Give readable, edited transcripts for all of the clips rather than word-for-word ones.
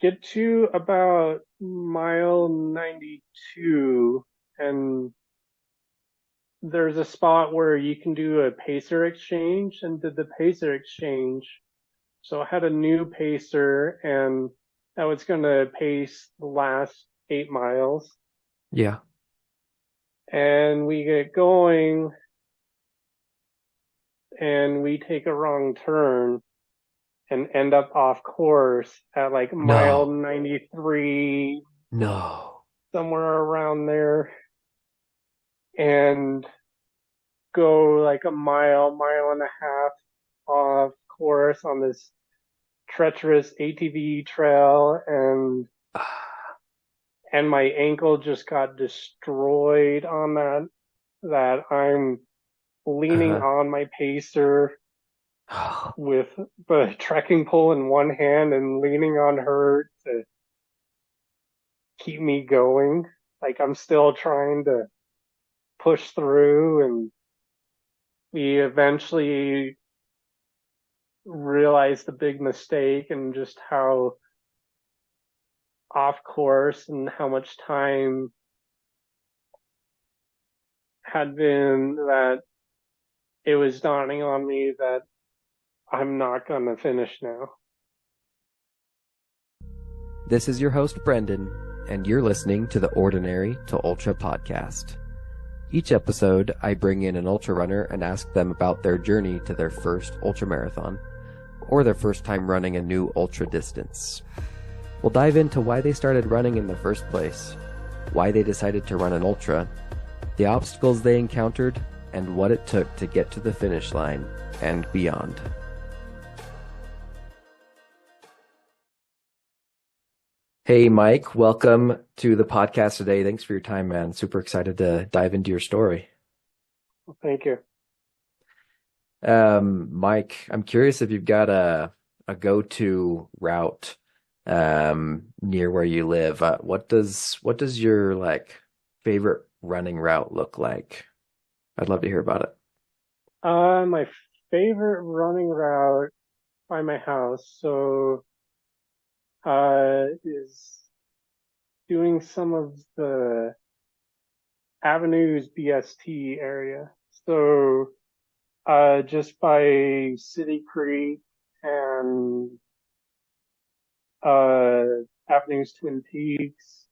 get to about mile 92, and there's a spot where you can do a pacer exchange, and did the pacer exchange. So I had a new pacer, and I was going to pace the last 8 miles. Yeah. And we get going, and we take a wrong turn and end up off course at like mile No. 93, No. somewhere around there, and go like a mile and a half off course on this treacherous ATV trail, and my ankle just got destroyed on that I'm leaning Uh-huh. on my pacer Oh, with the trekking pole in one hand and leaning on her to keep me going. Like I'm still trying to push through, and we eventually realized the big mistake and just how off course and how much time had been, that it was dawning on me that I'm not going to finish now. this is your host, Brendan, and you're listening to the Ordinary to Ultra podcast. Each episode, I bring in an ultra runner and ask them about their journey to their first ultramarathon, or their first time running a new ultra distance. We'll dive into why they started running in the first place, why they decided to run an ultra, the obstacles they encountered, and what it took to get to the finish line and beyond. Hey, Mike, welcome to the podcast today. Thanks for your time, man. Super excited to dive into your story. Thank you. Mike, I'm curious if you've got a go-to route near where you live. What does your favorite running route look like? I'd love to hear about it. My favorite running route by my house, is doing some of the Avenues BST area. So, just by City Creek and, uh, Avenues Twin Peaks.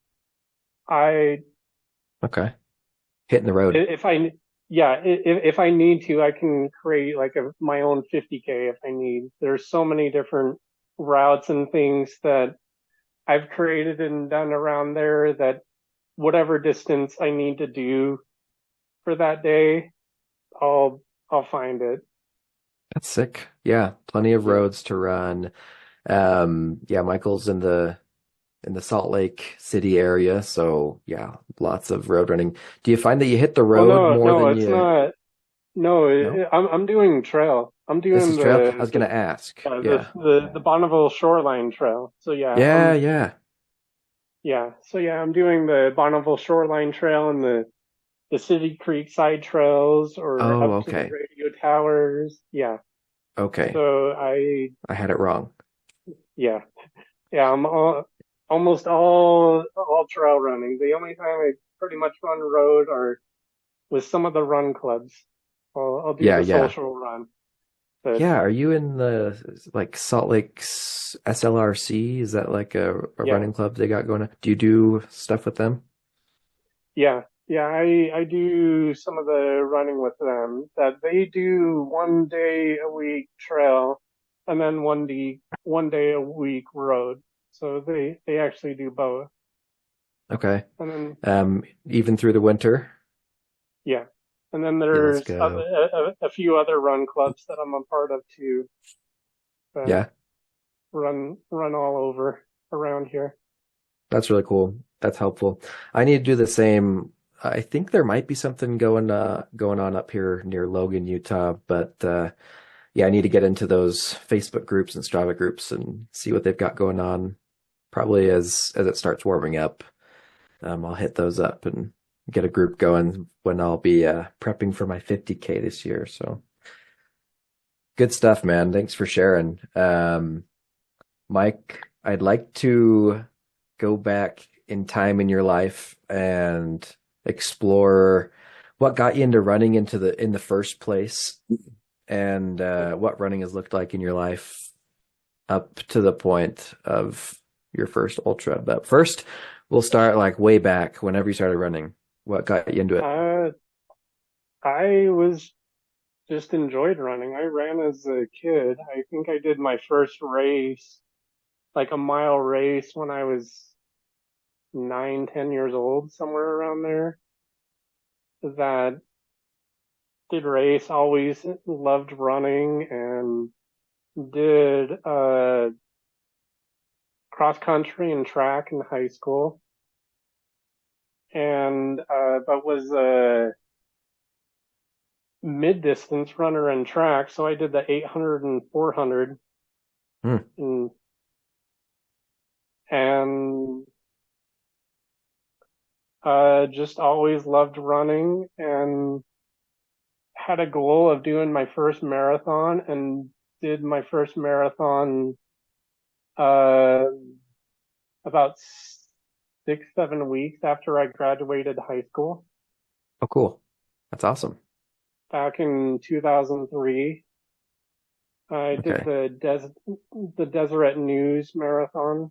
I, Okay. Hitting the road. if I, yeah, if I need to, I can create like my own 50K if I need. There's so many different routes and things that I've created and done around there, that whatever distance I need to do for that day, I'll I'll find it. That's sick. Yeah, plenty of Yeah. roads to run. Yeah, Michael's in the Salt Lake City area, so yeah, lots of road running. Do you find that you hit the Oh road no, more no, than it's you? not. No, No? I'm doing trail. I'm This is doing trail. I was gonna ask. Yeah. the Bonneville Shoreline Trail. So yeah, Yeah, yeah. I'm doing the Bonneville Shoreline Trail and the City Creek side trails, or Oh, up to the okay. radio towers. Yeah. Okay. So I had it wrong. yeah, yeah, almost all trail running. The only time I pretty much run road are with some of the run clubs. I'll do Yeah, the yeah. social run, but Yeah, are you in the Salt Lake SLRC? Is that like a yeah, running club they got going on? Do you do stuff with them? yeah. I do some of the running with them. That they do 1 day a week trail, and then 1 day a week road. So they actually do both. Okay. And then Even through the winter? yeah, and then Yeah, let's there's go. a few other run clubs that I'm a part of too, that Yeah, run all over around here. that's really cool. That's helpful. I need to do the same. I think there might be something going on up here near Logan, Utah, but yeah, I need to get into those Facebook groups and Strava groups and see what they've got going on. Probably as it starts warming up, I'll hit those up and get a group going when I'll be prepping for my 50K this year. So good stuff, man. Thanks for sharing. Mike, I'd like to go back in time in your life and explore what got you into running in the first place, and what running has looked like in your life up to the point of your first ultra. But first, we'll start like way back whenever you started running. What got you into it? Uh, I was just enjoyed running. I ran as a kid. I think I did my first race, like a mile race, when I was 9, 10 years old, somewhere around there. That did race, always loved running, and did cross country and track in high school, and but was a mid distance runner in track, so I did the 800 and 400, Hmm. and just always loved running, and had a goal of doing my first marathon, and did my first marathon uh, about 6, 7 weeks after I graduated high school Oh, cool. That's awesome. back in 2003. I did Okay. the Deseret News Marathon,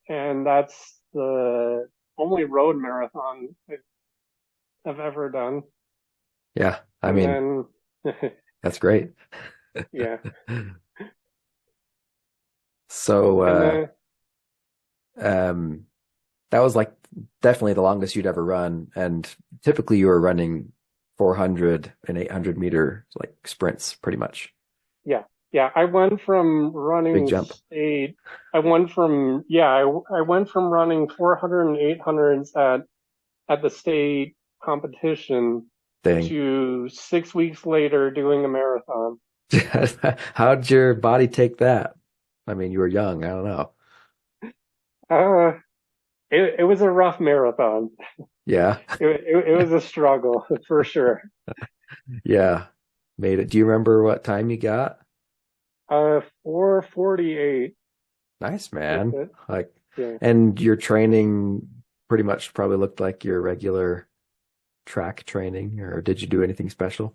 and that's the only road marathon I've ever done. Yeah. I And mean, then, that's great. yeah, So, and then um, that was like definitely the longest you'd ever run. And typically you were running 400 and 800 meter like sprints pretty much. yeah, yeah. I went from Big running jump. state. I went from yeah. I went from running 400 and 800s at the state competition Thing. to 6 weeks later doing a marathon. How'd your body take that? I mean, you were young. I don't know. Uh, it was a rough marathon. Yeah. It was a struggle for sure. Yeah. Made it. Do you remember what time you got? 4:48 Nice, with man. it. Like, Yeah. and your training pretty much probably looked like your regular track training, or did you do anything special?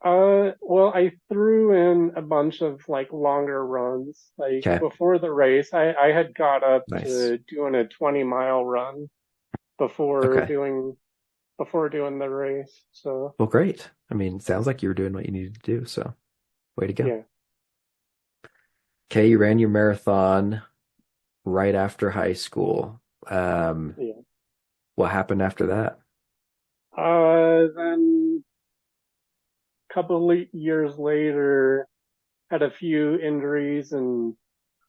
Well, I threw in a bunch of like longer runs. Like Okay. before the race, I had got up Nice. to doing a 20-mile run before Okay. doing before doing the race. So Well, great. I mean, sounds like you were doing what you needed to do, so way to go. yeah, Okay, you ran your marathon right after high school. yeah. What happened after that? Then a couple of years later, had a few injuries and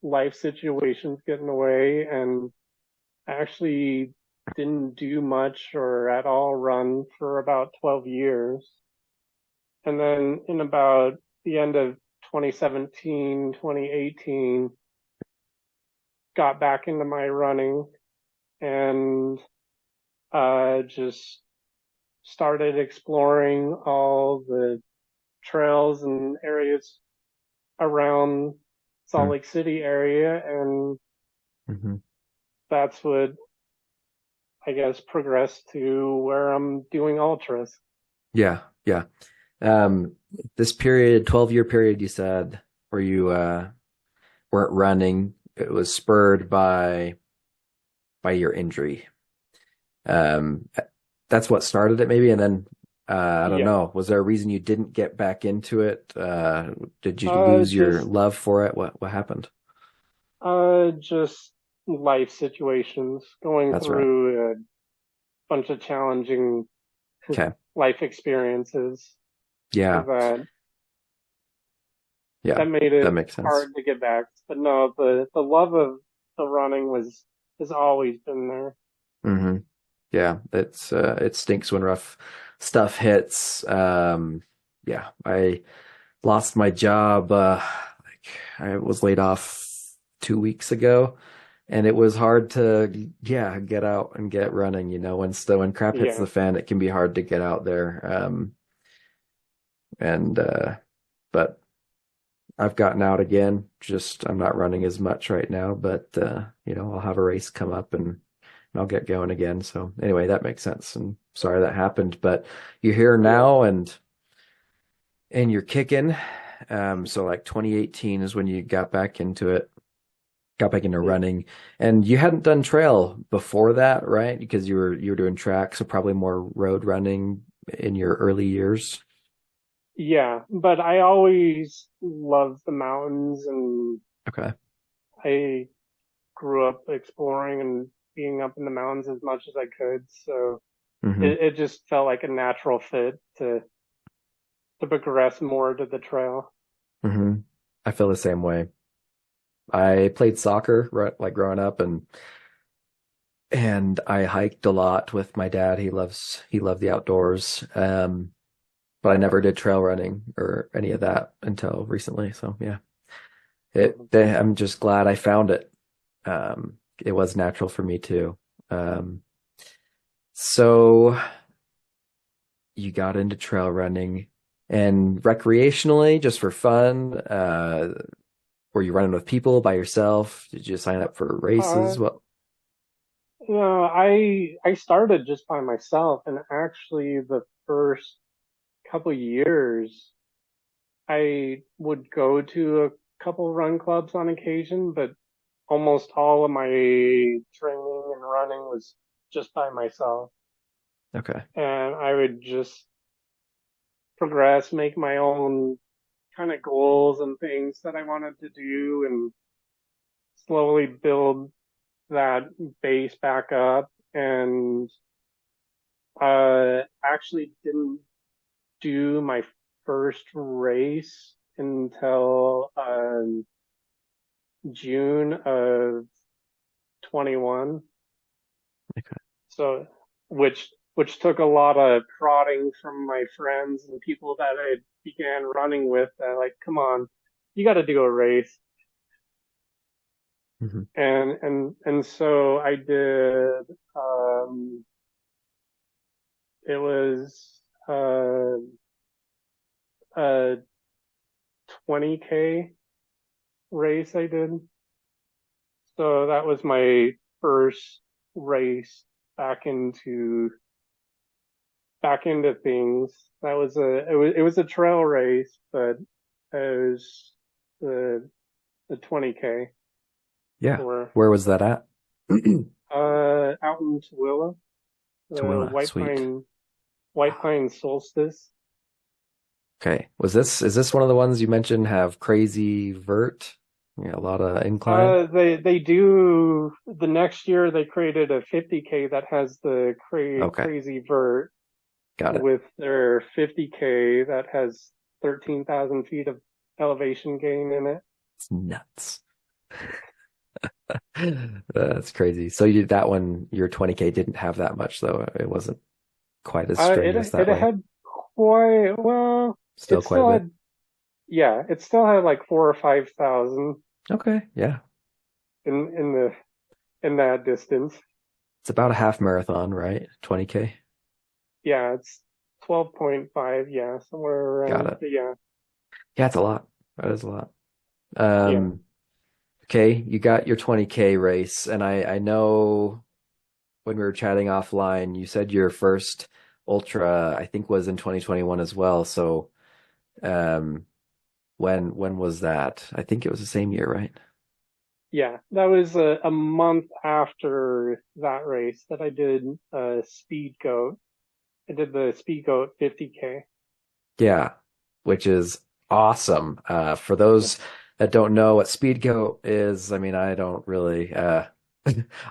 life situations get in the way, and actually didn't do much or at all run for about 12 years. And then in about the end of 2017, 2018, got back into my running, and just started exploring all the trails and areas around Salt Hmm. Lake City area, and Hmm. that's what I guess progressed to where I'm doing ultras. Yeah, yeah. Um, this period, 12-year period, you said, where you weren't running, it was spurred by your injury. Um, that's what started it, maybe, and then I don't Yeah. know. Was there a reason you didn't get back into it? Did you Uh, lose your just, love for it? What happened? just life situations, going That's right. through a bunch of challenging Okay. life experiences Yeah. that Yeah. made That it makes sense. hard to get back. But no, the love of the running has always been there. Hmm. Yeah. It stinks when rough stuff hits. Yeah. I lost my job. Like I was laid off 2 weeks ago, and it was hard to, yeah, get out and get running. When crap hits Yeah. the fan, it can be hard to get out there. And but I've gotten out again. Just I'm not running as much right now, but I'll have a race come up and I'll get going again. So anyway, that makes sense. And sorry that happened, but you're here Yeah. now and you're kicking. So like 2018 is when you got back into it, got back into Yeah. running, and you hadn't done trail before that, right? Because you were doing track, so probably more road running in your early years. Yeah, but I always loved the mountains, and Okay. I grew up exploring and being up in the mountains as much as I could. So hmm it just felt like a natural fit to progress more to the trail. hmm I feel the same way. I played soccer like growing up and I hiked a lot with my dad. He loved the outdoors. But I never did trail running or any of that until recently. So yeah, Mhm. I'm just glad I found it. It was natural for me too. Um, so you got into trail running and recreationally, just for fun. Were you running with people by yourself? Did you sign up for Uh, races? Well, no, I started just by myself, and actually the first couple years I would go to a couple run clubs on occasion, but almost all of my training and running was just by myself. okay. And I would just progress, make my own kind of goals and things that I wanted to do, and slowly build that base back up. And actually didn't do my first race until June of 21. Okay. So, which took a lot of prodding from my friends and people that I began running with. That like, come on, you got to do a race. hmm And so I did. Um, it was a 20K race I did. So that was my first race back into back into things. That was it was a trail race, but it was the the 20K Yeah. for Where was that at? out in Tooele, the Tooele. Sweet. White Pine Solstice. Okay. Is this one of the ones you mentioned have crazy vert? Yeah, a lot of incline. They do the next year they created a 50K that has the Okay. crazy vert Got it. with their 50K that has 13,000 feet of elevation gain in it. It's nuts. That's crazy. So that one, your 20K didn't have that much though. It wasn't quite as strenuous It that way. had quite well. Still It quite a still bit. had yeah. It still had like 4 or 5 thousand Okay. Yeah. in the in that distance. It's about a half marathon, right? 20K. Yeah, it's 12.5. Yeah, somewhere Got around. it. Yeah, Yeah, it's a lot. That is a lot. yeah. Um, okay, you got your 20K race, and I know when we were chatting offline, you said your first ultra, I think, was in 2021 as well. So, um, when was that? I think it was the same year, right? Yeah, that was a month after that race that I did Speedgoat. I did the Speedgoat 50K. Yeah, which is awesome. For those that don't know what Speedgoat is, I mean, I don't really,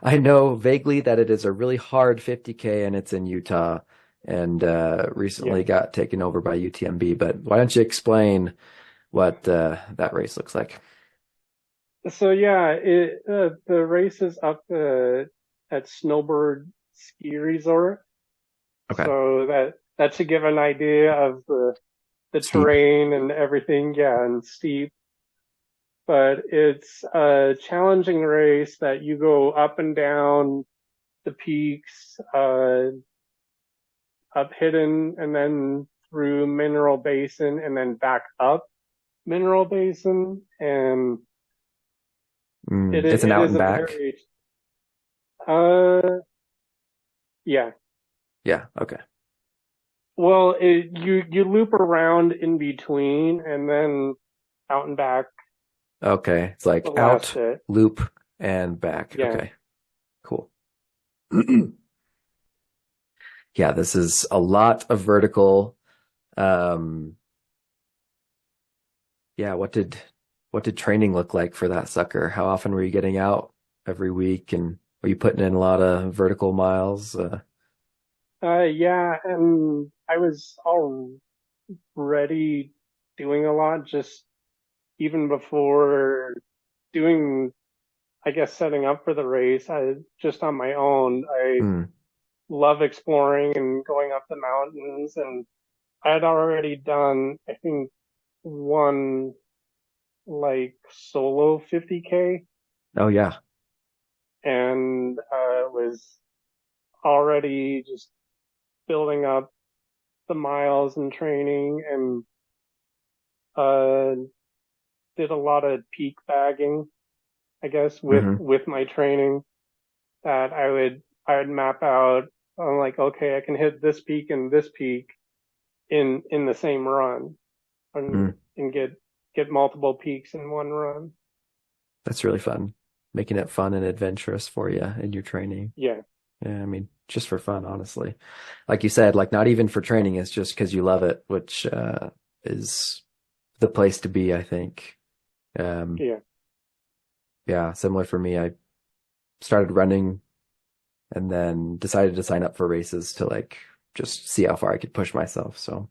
I know vaguely that it is a really hard 50K and it's in Utah and Yeah. recently got taken over by UTMB. But why don't you explain what that race looks like? So yeah, the race is up at Snowbird Ski Resort. Okay, So that should give an idea of the steep. terrain and everything. Yeah, and steep. But it's a challenging race that you go up and down the peaks, up Hidden and then through Mineral Basin and then back up. mineral basin, and It's an it out is and a back. very uh yeah. Yeah. Okay. Well, you loop around in between and then out and back Okay. It's the like last out, bit. loop, and back. Yeah. Okay. Cool. Yeah, this is a lot of vertical. Um, yeah, what did training look like for that sucker? How often were you getting out every week, and were you putting in a lot of vertical miles? Yeah, and I was already doing a lot just even before doing, I guess, setting up for the race. I just on my own. I Mm, love exploring and going up the mountains, and I had already done, I think, one like solo 50K, oh yeah. and was already just building up the miles and training, and uh, did a lot of peak bagging, I guess, Hmm. with my training that I would map out. I'm like, okay, I can hit this peak and this peak in the same run, Mm, and get multiple peaks in one run. that's really fun. Making it fun and adventurous for you in your training. Yeah, Yeah, I mean, just for fun, honestly. Like you said, like not even for training, it's just because you love it, which is the place to be, I think. Um, yeah, yeah, similar for me. I started running and then decided to sign up for races to like just see how far I could push myself. So,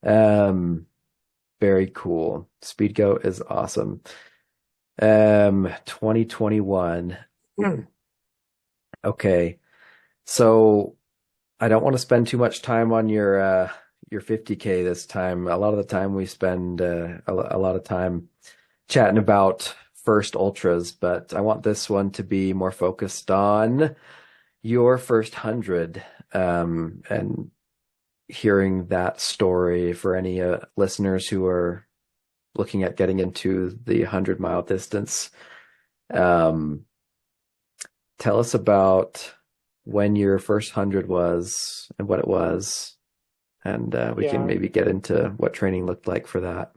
um, very cool. Speedgoat is awesome. 2021. Okay. So I don't want to spend too much time on your 50K this time. A lot of the time we spend a lot of time chatting about first ultras, but I want this one to be more focused on your first 100, and hearing that story for any listeners who are looking at getting into the 100-mile distance. Um, Tell us about when your first 100 was and what it was, and we can yeah. maybe get into what training looked like for that.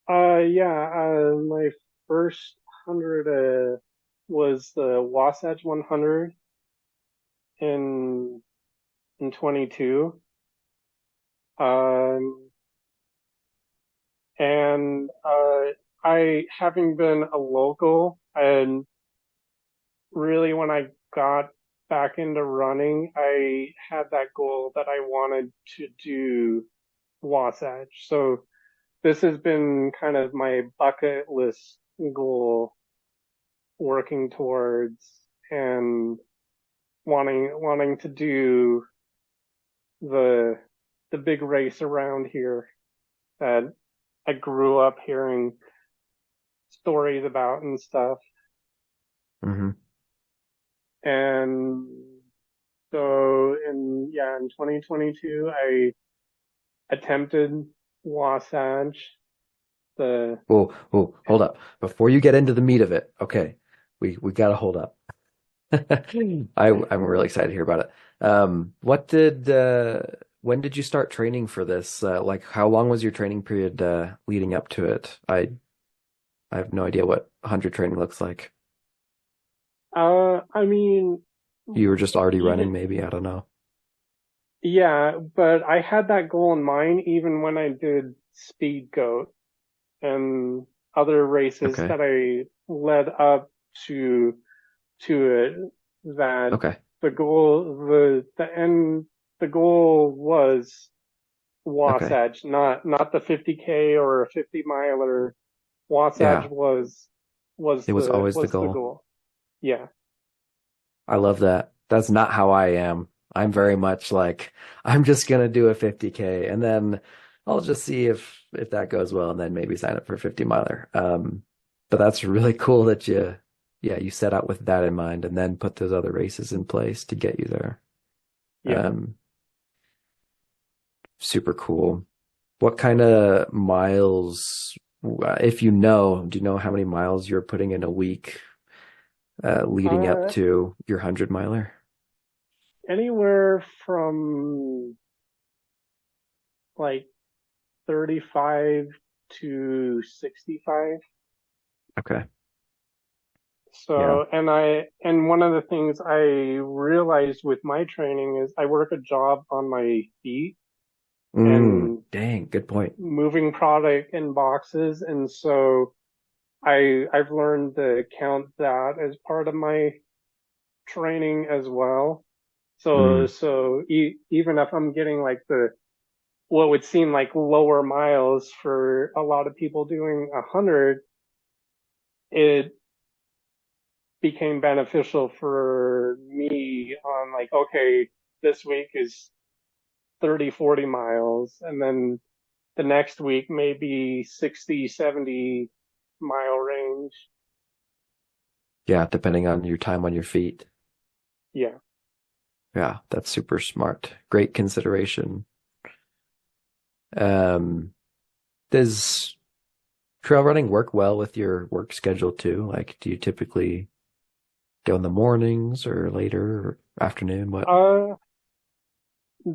Yeah. My first 100 was the Wasatch 100 in 22. Um, and I, having been a local, and really when I got back into running, I had that goal that I wanted to do Wasatch. So this has been kind of my bucket list goal, working towards and wanting to do the the big race around here that I grew up hearing stories about and stuff. Hmm. And so in 2022 I attempted Wasatch. The Oh, oh, hold up. Before you get into the meat of it, okay, we gotta hold up. I'm really excited to hear about it. What did when did you start training for this? Like how long was your training period leading up to it? I have no idea what 100 training looks like. I mean, You were just already even running, maybe, I don't know. yeah, but I had that goal in mind even when I did Speedgoat and other races Okay. that I led up to it, that Okay. the goal was Okay. Wasatch, not the 50K or a 50 miler. Wasatch Yeah, was it was always the the goal. goal. Yeah, I love that. That's not how I am. I'm very much like I'm just gonna do a 50K and then I'll just see if that goes well and then maybe sign up for a 50 miler. But that's really cool that you set out with that in mind and then put those other races in place to get you there. yeah, Um, Super cool. What kind of miles, if you know, do you know how many miles you're putting in a week leading up Uh, to your 100 miler? Anywhere from like 35 to 65. Okay. Yeah. So, and one of the things I realized with my training is I work a job on my feet and Dang, good point. moving product in boxes. And so I've learned to count that as part of my training as well. Mm, So even if I'm getting like what would seem like lower miles for a lot of people doing 100, it became beneficial for me on like, okay, this week is 30, 40 miles. And then the next week, maybe 60, 70 mile range. yeah, depending on your time on your feet. Yeah. Yeah, that's super smart. Great consideration. Um, does trail running work well with your work schedule too? Like, do you typically go in the mornings or later or afternoon? What? Uh,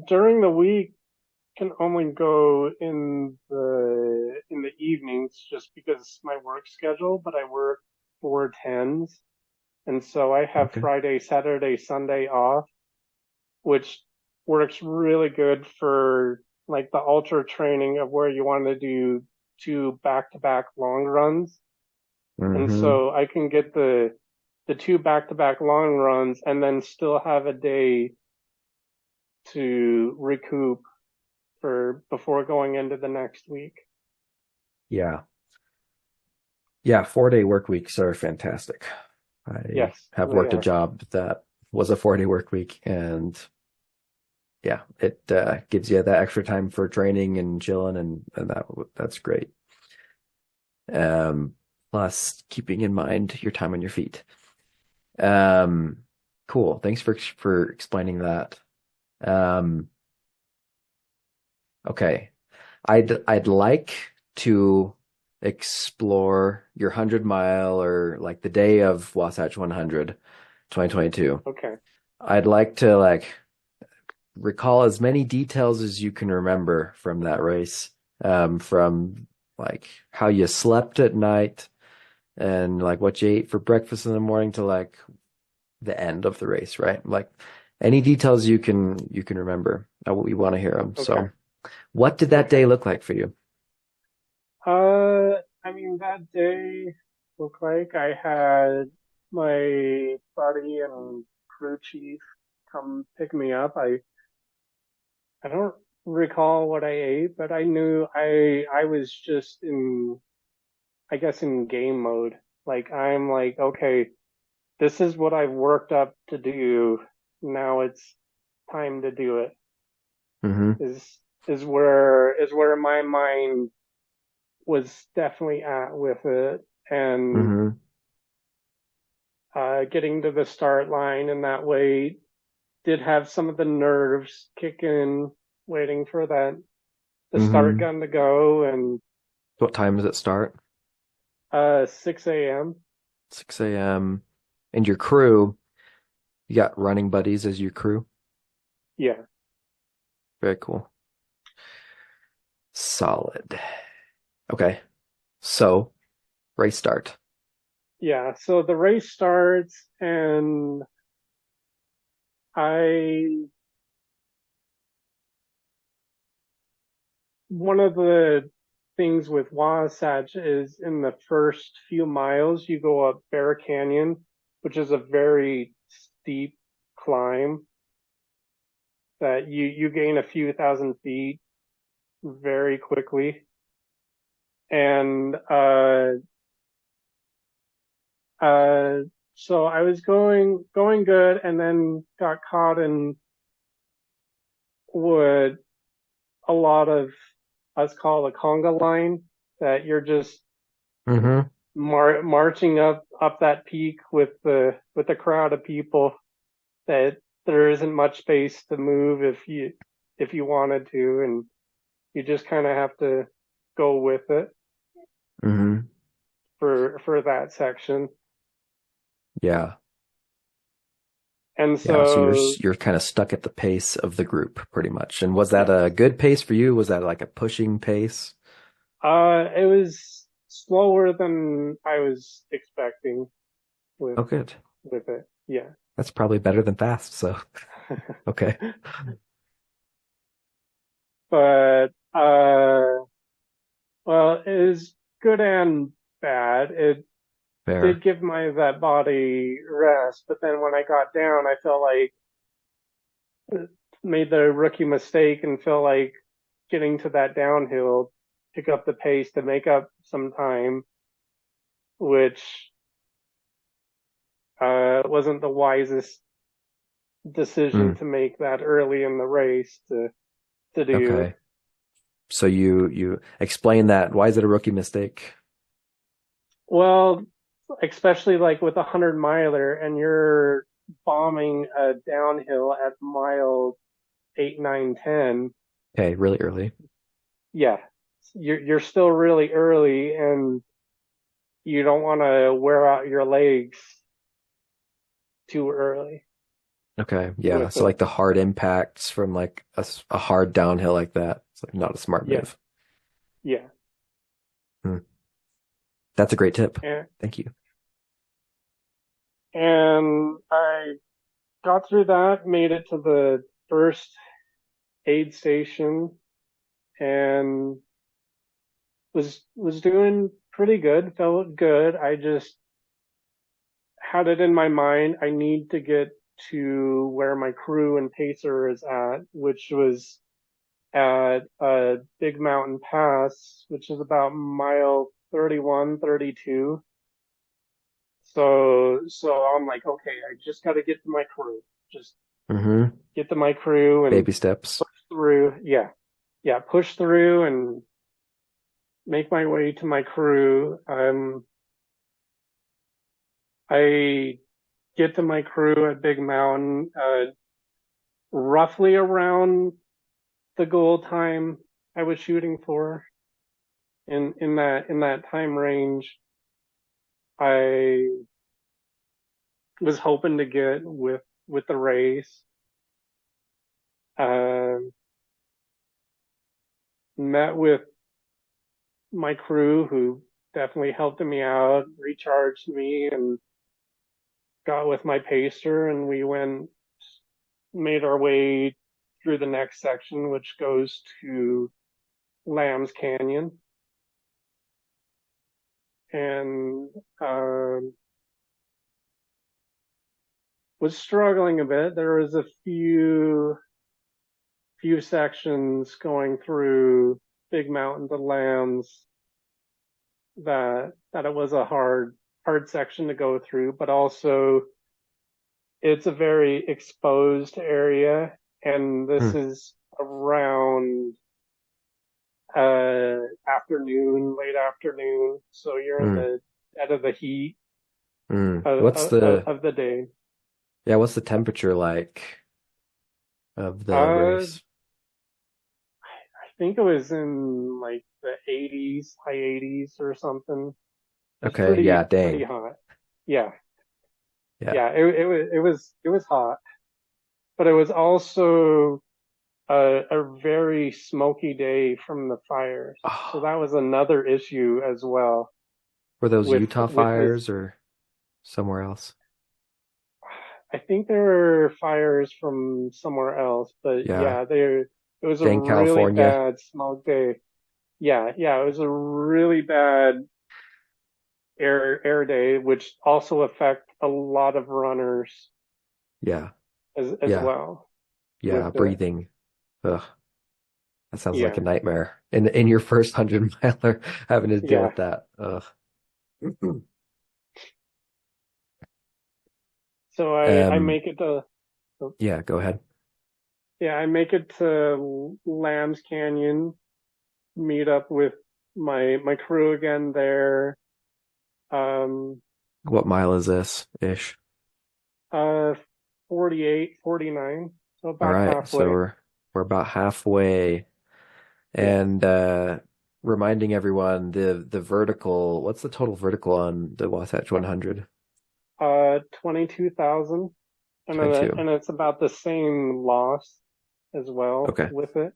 During the week can only go in the evenings just because my work schedule, but I work 4 10s. And so I have Okay. Friday, Saturday, Sunday off, which works really good for like the ultra training of where you want to do two back-to-back long runs. And Mm-hmm. so I can get the two back-to-back long runs and then still have a day to recoup for before going into the next week. Yeah. Yeah, 4-day work weeks are fantastic. I Yes, have they worked a are. job that was a 4-day work week, and yeah, it gives you that extra time for training and chilling, and that's great. Um, Plus keeping in mind your time on your feet. Um, cool. Thanks for explaining that. Um, okay. I'd like to explore your 100 mile or like the day of Wasatch 100, 2022. Okay. I'd like to like recall as many details as you can remember from that race, from like how you slept at night and like what you ate for breakfast in the morning to like the end of the race, right? Like any details you can remember. We want to hear them. Okay. So, what did that Okay. day look like for you? I mean, that day looked like I had my buddy and crew chief come pick me up. I don't recall what I ate, but I knew I was just I guess in game mode. Like I'm like, okay, this is what I've worked up to do. Now it's time to do it. Mm-hmm. Is where my mind was definitely at with it, and Mm-hmm. getting to the start line in that way did have some of the nerves kick in, waiting for the start Mm-hmm. gun to go, and What time does it start? 6 a.m. 6 a.m. And your crew, you got running buddies as your crew? Yeah, Very cool. Solid. Okay. So, race start. yeah. So the race starts, and I one of the things with Wasatch is in the first few miles you go up Bear Canyon, which is a very steep climb that you gain a few thousand feet very quickly. And uh so I was going good, and then got caught in what a lot of us call a conga line, that you're just Mm-hmm. marching up that peak with a crowd of people, that there isn't much space to move if you wanted to. And You just kind of have to go with it Mm-hmm. for that section. Yeah. And Yeah. So so, you're kind of stuck at the pace of the group pretty much. And was that a yes, good pace for you? Was that like a pushing pace? it was slower than I was expecting with Oh, good. it. Yeah. That's probably better than fast. So, okay. But well, it was good and bad. It did Fair. give my that body rest, but then when I got down, I felt like made the rookie mistake and felt like getting to that downhill, pick up the pace to make up some time, which wasn't the wisest decision Mm, to make that early in the race to do. okay. So you explain that. Why is it a rookie mistake? Well, especially like with a 100 miler and you're bombing a downhill at mile 8, 9, 10. Okay, really early. Yeah, you're still really early and you don't want to wear out your legs too early Okay, yeah. with So it. like the hard impacts from like a hard downhill like that. It's like not a smart Yeah, move. yeah. Hmm. That's a great tip. And, Thank you. and I got through that, made it to the first aid station and was doing pretty good, felt good. I just had it in my mind I need to get to where my crew and pacer is at, which was at a Big Mountain Pass, which is about mile 31, 32. So I'm like, okay, I just got to get to my crew. Just Mm-hmm. get to my crew and Baby steps. push through. Yeah, yeah, push through and make my way to my crew. I get to my crew at Big Mountain, roughly around the goal time I was shooting for in that time range. I was hoping to get with the race. Um, Met with my crew who definitely helped me out, recharged me, and got with my pacer, and we made our way through the next section, which goes to Lamb's Canyon, and um, was struggling a bit. There was a few sections going through Big Mountain to Lambs that it was a hard section to go through, but also it's a very exposed area, and this Hmm. is around late afternoon, so you're in Mm, the dead of the heat mm. of, What's the of the day. yeah, what's the temperature like of the Uh, race? I think it was in like the 80s, high 80s or something. It's Okay, yeah, pretty dang. hot. Yeah, Yeah. yeah. It was hot, but it was also a very smoky day from the fires. So Oh, that was another issue as well were those with Utah this. fires or somewhere else? I think there were fires from somewhere else, but Yeah, yeah, it was a dang really California. bad smoke day. Yeah, yeah, it was a really bad air day, which also affect a lot of runners Yeah, as yeah, well yeah. with it. Breathing. Ugh, that sounds like a Yeah, nightmare. In your first 100 miler, having to deal yeah. with that. Ugh. So I Um, make it to yeah, go ahead. yeah, I make it to Lambs Canyon, meet up with my crew again there. Um, What mile is this ish? uh, 48, 49, so All about right, so halfway. we're about halfway. Yeah. And reminding everyone the vertical, what's the total vertical on the Wasatch 100? 22,000. And 22. it's about the same loss as well Okay. with it.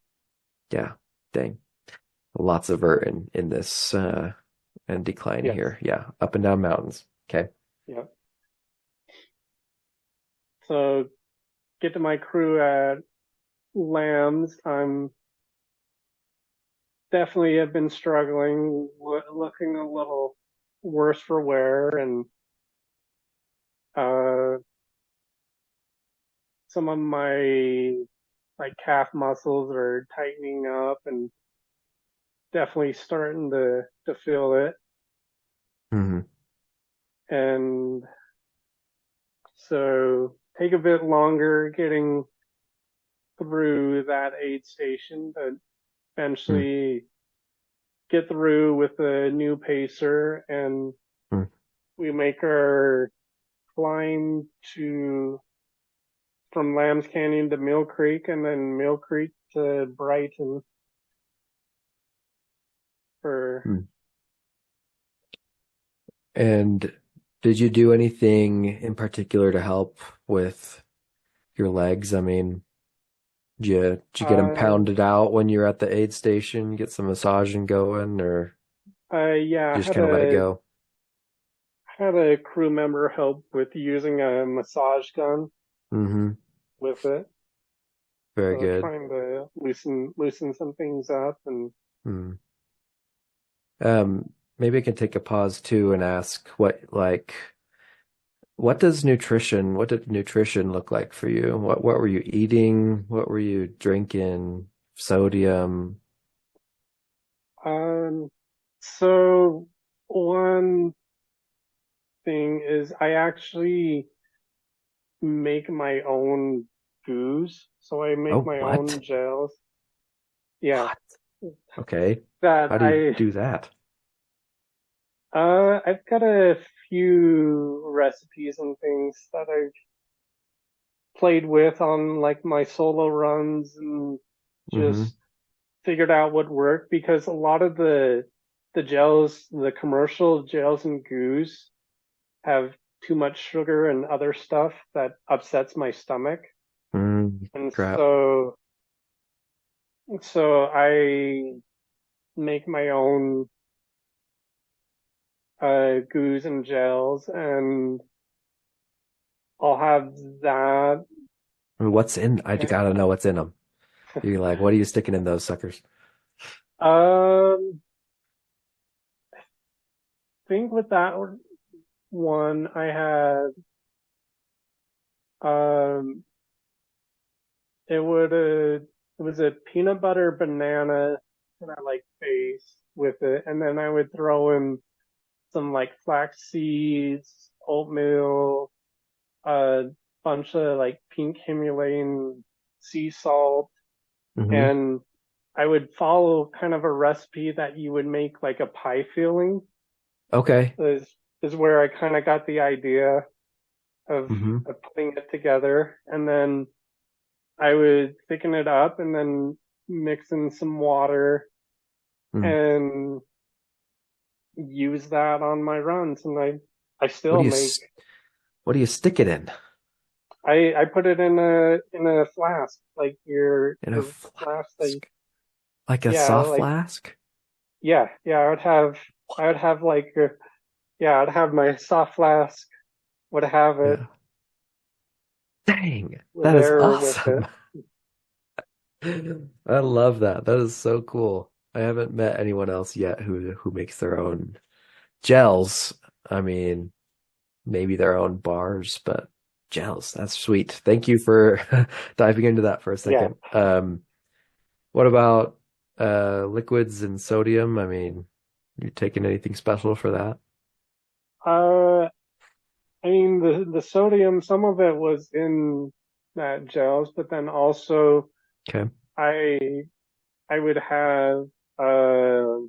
Yeah. Dang. Lots of vert in this and decline Yes. here. Yeah. Up and down mountains. Okay. Yeah. So get to my crew at Lambs. I'm definitely have been struggling, looking a little worse for wear, and uh, some of my like calf muscles are tightening up, and definitely starting to feel it. Hmm. And so take a bit longer getting through that aid station, but eventually get through with a new pacer, and Mm-hmm. we make our climb to from Lambs Canyon to Mill Creek, and then Mill Creek to Brighton for And did you do anything in particular to help with your legs? I mean, did you get them uh pounded out when you're at the aid station, get some massaging going, or yeah, you just kind of let it go? had a crew member help with using a massage gun Mm-hmm. with it. Very So good. trying to loosen some things up. And Mm. Maybe I can take a pause too and ask what did nutrition look like for you? What were you eating? What were you drinking? Sodium? um so one thing is I actually make my own goos. So I make Oh, my own what? gels. Yeah. What? Okay. That How do you do that? I've got a few recipes and things that I've played with on like my solo runs and Mm-hmm. just figured out what worked, because a lot of the gels, the commercial gels and goos have too much sugar and other stuff that upsets my stomach. And Crap. so I make my own goos and gels, and I'll have that. I mean, I just gotta know what's in them. You're like, what are you sticking in those suckers? Um, think with that one, I had um, it would it was a peanut butter banana and I like base with it, and then I would throw in some like flax seeds, oatmeal, a bunch of like pink Himalayan sea salt, Hmm. and I would follow kind of a recipe that you would make like a pie filling. Okay. Is is where I kind of got the idea of Hmm. putting it together, and then I would thicken it up and then mix in some water Mm. and use that on my runs. And I What still do you make, s- what do you stick it in? I put it in a flask, like In a your flask that, flask? Like a yeah, soft like, flask? yeah, I would have like, yeah, I'd have my soft flask, would have it Yeah. Dang, that is there with awesome. it. I love that. That is so cool. I haven't met anyone else yet who makes their own gels. I mean, maybe their own bars, but gels. That's sweet. Thank you for diving into that for a Yeah. second. What about liquids and sodium? I mean, you taking anything special for that? Uh, I mean, the sodium, some of it was in that gels, but then also Okay. I I would have uh,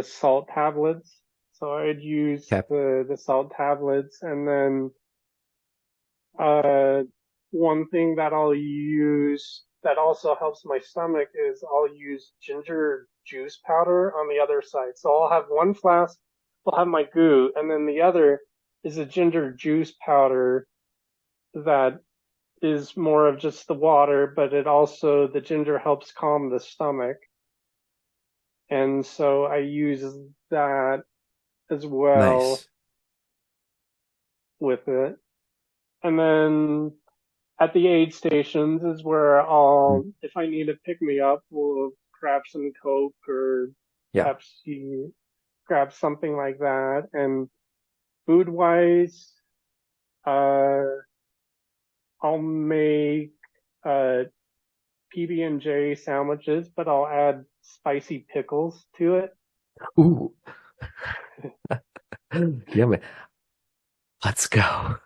salt tablets. So I'd use Okay. the salt tablets, and then uh, one thing that I'll use that also helps my stomach is I'll use ginger juice powder on the other side. So I'll have one flask, I'll have my goo, and then the other is a ginger juice powder that is more of just the water, but the ginger helps calm the stomach. And so I use that as well Nice. with it. And then at the aid stations is where Mm. if I need to pick me up, we'll grab some Coke or Yeah. Pepsi, grab something like that. And food wise, uh, I'll make, PB&J sandwiches, but I'll add spicy pickles to it. Ooh. Yummy. Let's go.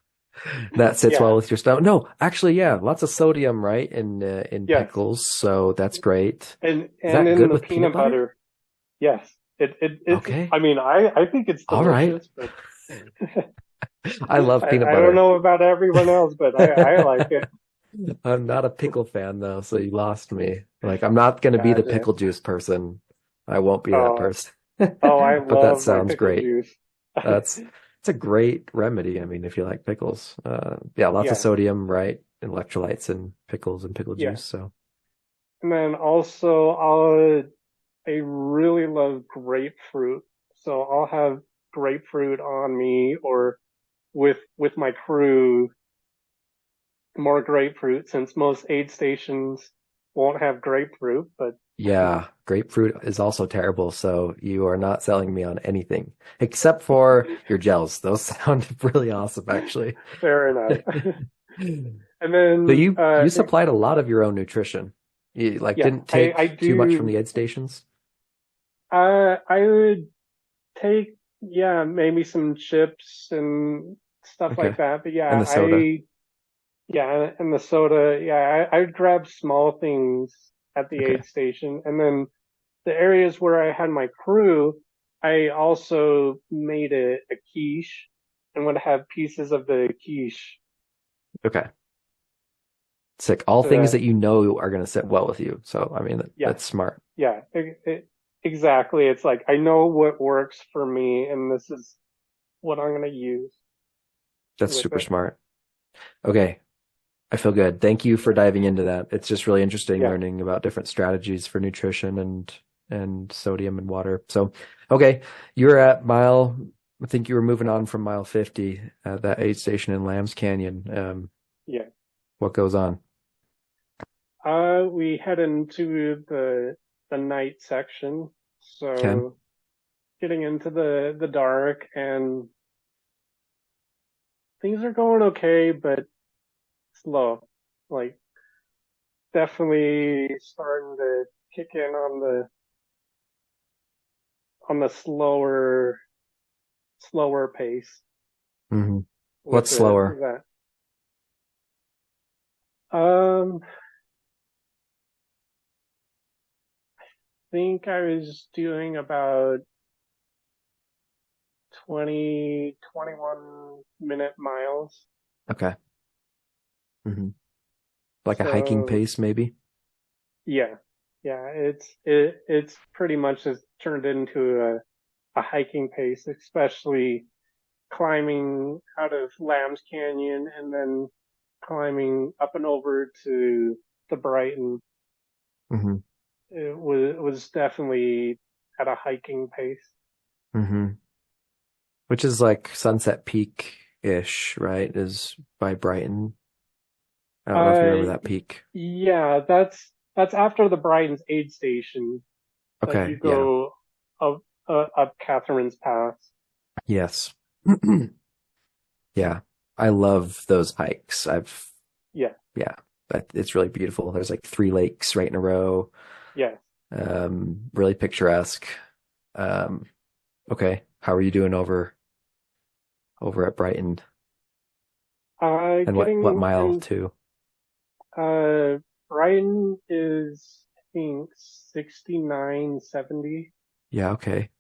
That sits well Yeah. with your stomach. No, actually, yeah, lots of sodium, right, in Yes. pickles, so that's great. Is And that in good the with peanut peanut butter? butter. Yes. It's, Okay. I mean, I think it's All right. delicious, but I love peanut I don't butter. know about everyone else, but I like it. I'm not a pickle fan though, so you lost me. Like, I'm not gonna be the Gotcha. pickle juice person. I won't be that Oh, person. oh, I But that love my sounds pickle great. juice. That's it's a great remedy. I mean, if you like pickles, yeah, lots of Yeah, sodium, right? Electrolytes in pickles and pickle yeah. juice. So And then also, I really love grapefruit, so I'll have grapefruit on me or with my crew, more grapefruit since most aid stations won't have grapefruit, but yeah, grapefruit is also terrible. So you are not selling me on anything except for your gels. Those sound really awesome, actually. fair enough. And So then, you supplied a lot of your own nutrition. You like yeah, didn't I take too much from do. the aid stations? I would take, yeah, maybe some chips and stuff Okay. like that. But yeah, And the soda. yeah, and the soda, yeah, I would grab small things at the Okay. aid station. And then the areas where I had my crew, I also made a quiche and would have pieces of the quiche. Okay. Sick. All things Uh, that you know are going to sit well with you. So, I mean, yeah, that's smart. yeah, exactly. It's like I know what works for me, and this is what I'm gonna use That's with super it. smart. Okay. I feel good. Thank you for diving into that. It's just really interesting Yeah. learning about different strategies for nutrition and sodium and water. So, okay, you're at mile, I think you were moving on from mile 50 at that aid station in Lambs Canyon. Yeah. What goes on? We head into the night section, Okay. so getting into the dark and things are going okay, but slow. Like definitely starting to kick in on the slower pace Hmm. with What's slower? that. Um, think I was doing about 21 minute miles. Okay. Hmm. Like a hiking So pace, maybe? yeah, yeah, it's pretty much just turned into a hiking pace, especially climbing out of Lambs Canyon and then climbing up and over to Brighton. Hmm. It was definitely at a hiking pace. Hmm. Which is like Sunset Peak-ish, right? Is by Brighton. I don't know if you remember Uh, that peak. yeah, that's after the Brighton's aid station that Okay, you yeah. go up up Catherine's Pass. Yes. Yeah. I love those hikes. Yeah, Yeah, it's really beautiful. There's like three lakes right in a row. yeah. Really picturesque. Um, okay. How are you doing over at Brighton? And what Getting mile in. too? Uh, Brighton is I think 69, 70. Yeah, okay.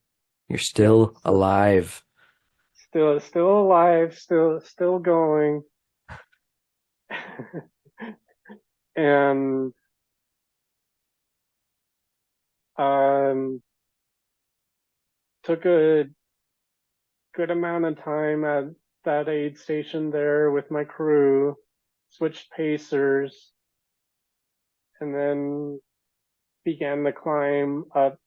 You're Yeah, still so alive. still alive, still going. And Um, took a good amount of time at that aid station there with my crew, switched pacers, and then began the climb up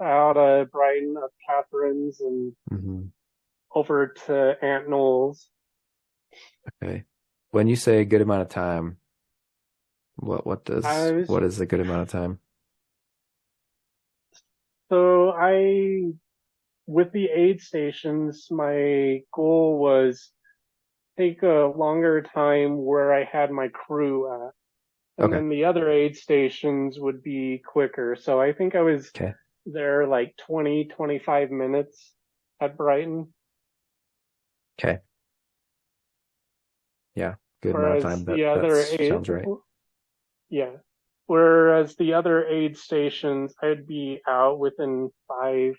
out of Brighton, up Catherine's, and Mm-hmm. over to Aunt Knowles. Okay. When you say a good amount of time, I was what is a good amount of time? so I with the aid stations, my goal was take a longer time where I had my crew at. And Okay. then the other aid stations would be quicker. So I think I was Okay. there like 20, 25 minutes at Brighton. Okay. Yeah. Good amount of Whereas time. the That other aid, sounds right. yeah. Whereas the other aid stations, I'd be out within 5,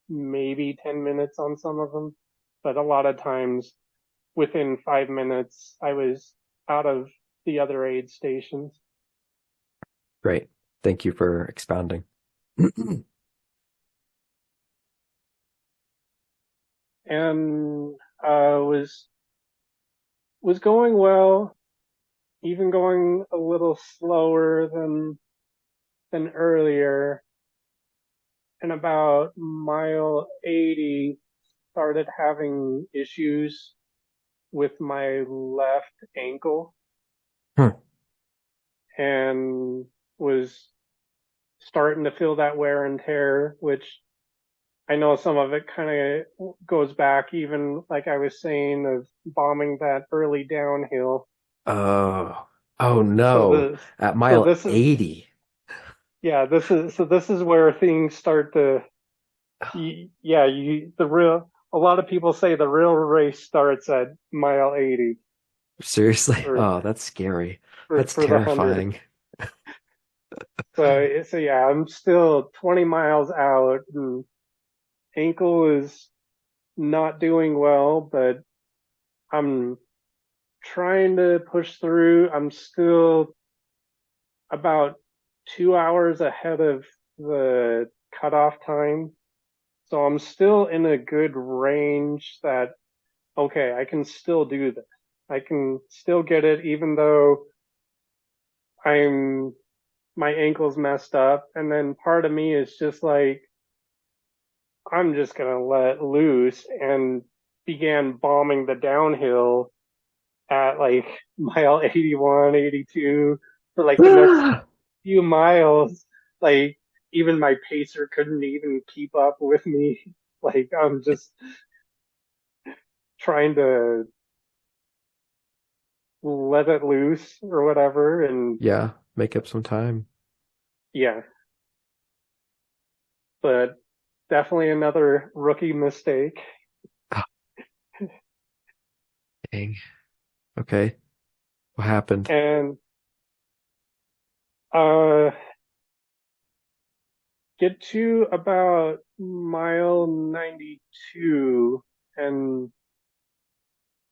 maybe 10 minutes on some of them. But a lot of times within 5 minutes, I was out of the other aid stations. Great. Thank you for expounding. And was going well, even going a little slower than earlier. And about mile 80, started having issues with my left ankle Hmm. and was starting to feel that wear and tear, which I know some of it kind of goes back, even like I was saying, of bombing that early downhill. Oh, oh So no. the At so mile this is 80. yeah, this is where things start to yeah, you the real a lot of people say the real race starts at mile 80 Seriously? for Oh, that's scary. That's for the 100. terrifying. So yeah, I'm still 20 miles out and ankle is not doing well, but I'm trying to push through. I'm still about 2 hours ahead of the cutoff time. So I'm still in a good range that, okay, I can still do this. I can still get it even though I'm, my ankle's messed up. And then part of me is just like, I'm just going to let loose and began bombing the downhill at like mile 81, 82 for like the next few miles. Like even my pacer couldn't even keep up with me. Like I'm just trying to let it loose or whatever. And Yeah, make up some time. yeah, but definitely another rookie mistake. Ah, dang. Okay. What happened? And, uh, get to about mile 92 and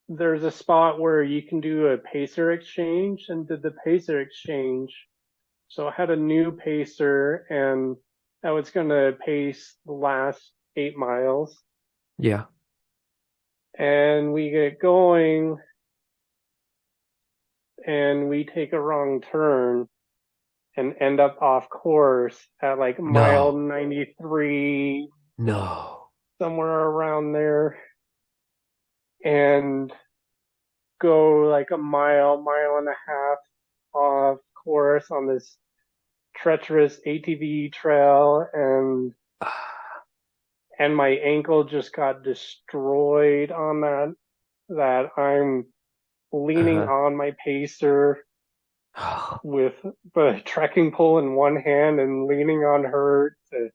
there's a spot where you can do a pacer exchange and did the pacer exchange. So I had a new pacer and that was going to pace the last 8 miles. Yeah. And we get going and we take a wrong turn and end up off course at like mile No. 93, No. somewhere around there. And go like a mile, mile and a half off course on this treacherous ATV trail and my ankle just got destroyed on that I'm leaning Uh-huh. on my pacer with the trekking pole in one hand and leaning on her to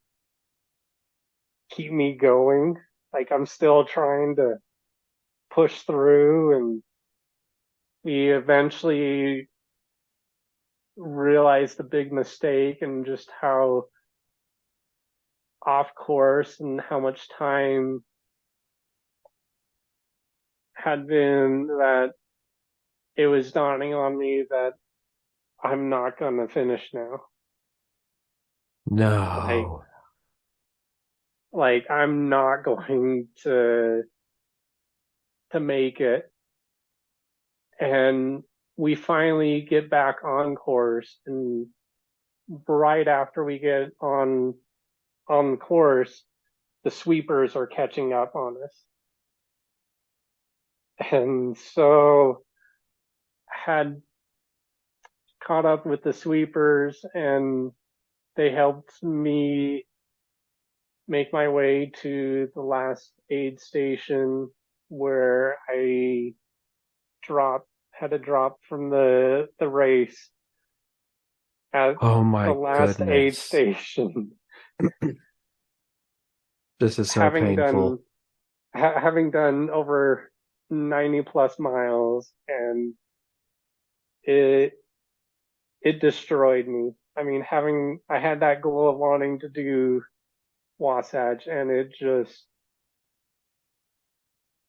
keep me going. Like I'm still trying to push through and we eventually realized the big mistake and just how off course and how much time had been that it was dawning on me that I'm not going to finish now. Like, No. I'm not going to make it. And we finally get back on course, and right after we get on course, the sweepers are catching up on us. And so had caught up with the sweepers, and they helped me make my way to the last aid station where I had to drop from the race at Oh the my last aid goodness. station. This is so having done painful. having done over 90 plus miles, and it it destroyed me. I mean, I had that goal of wanting to do Wasatch, and it just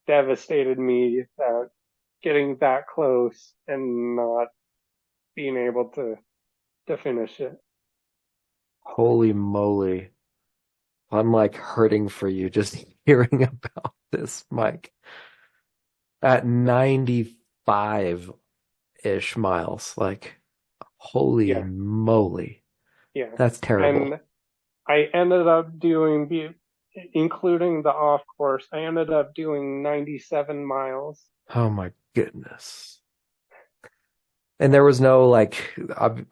devastated me that getting that close and not being able to finish it. Holy moly. I'm like hurting for you just hearing about this, Mike. At 95-ish miles. Like, holy Yeah, moly. yeah. That's terrible. And I ended up doing, including the off course, I ended up doing 97 miles. Oh my goodness. And there was no like,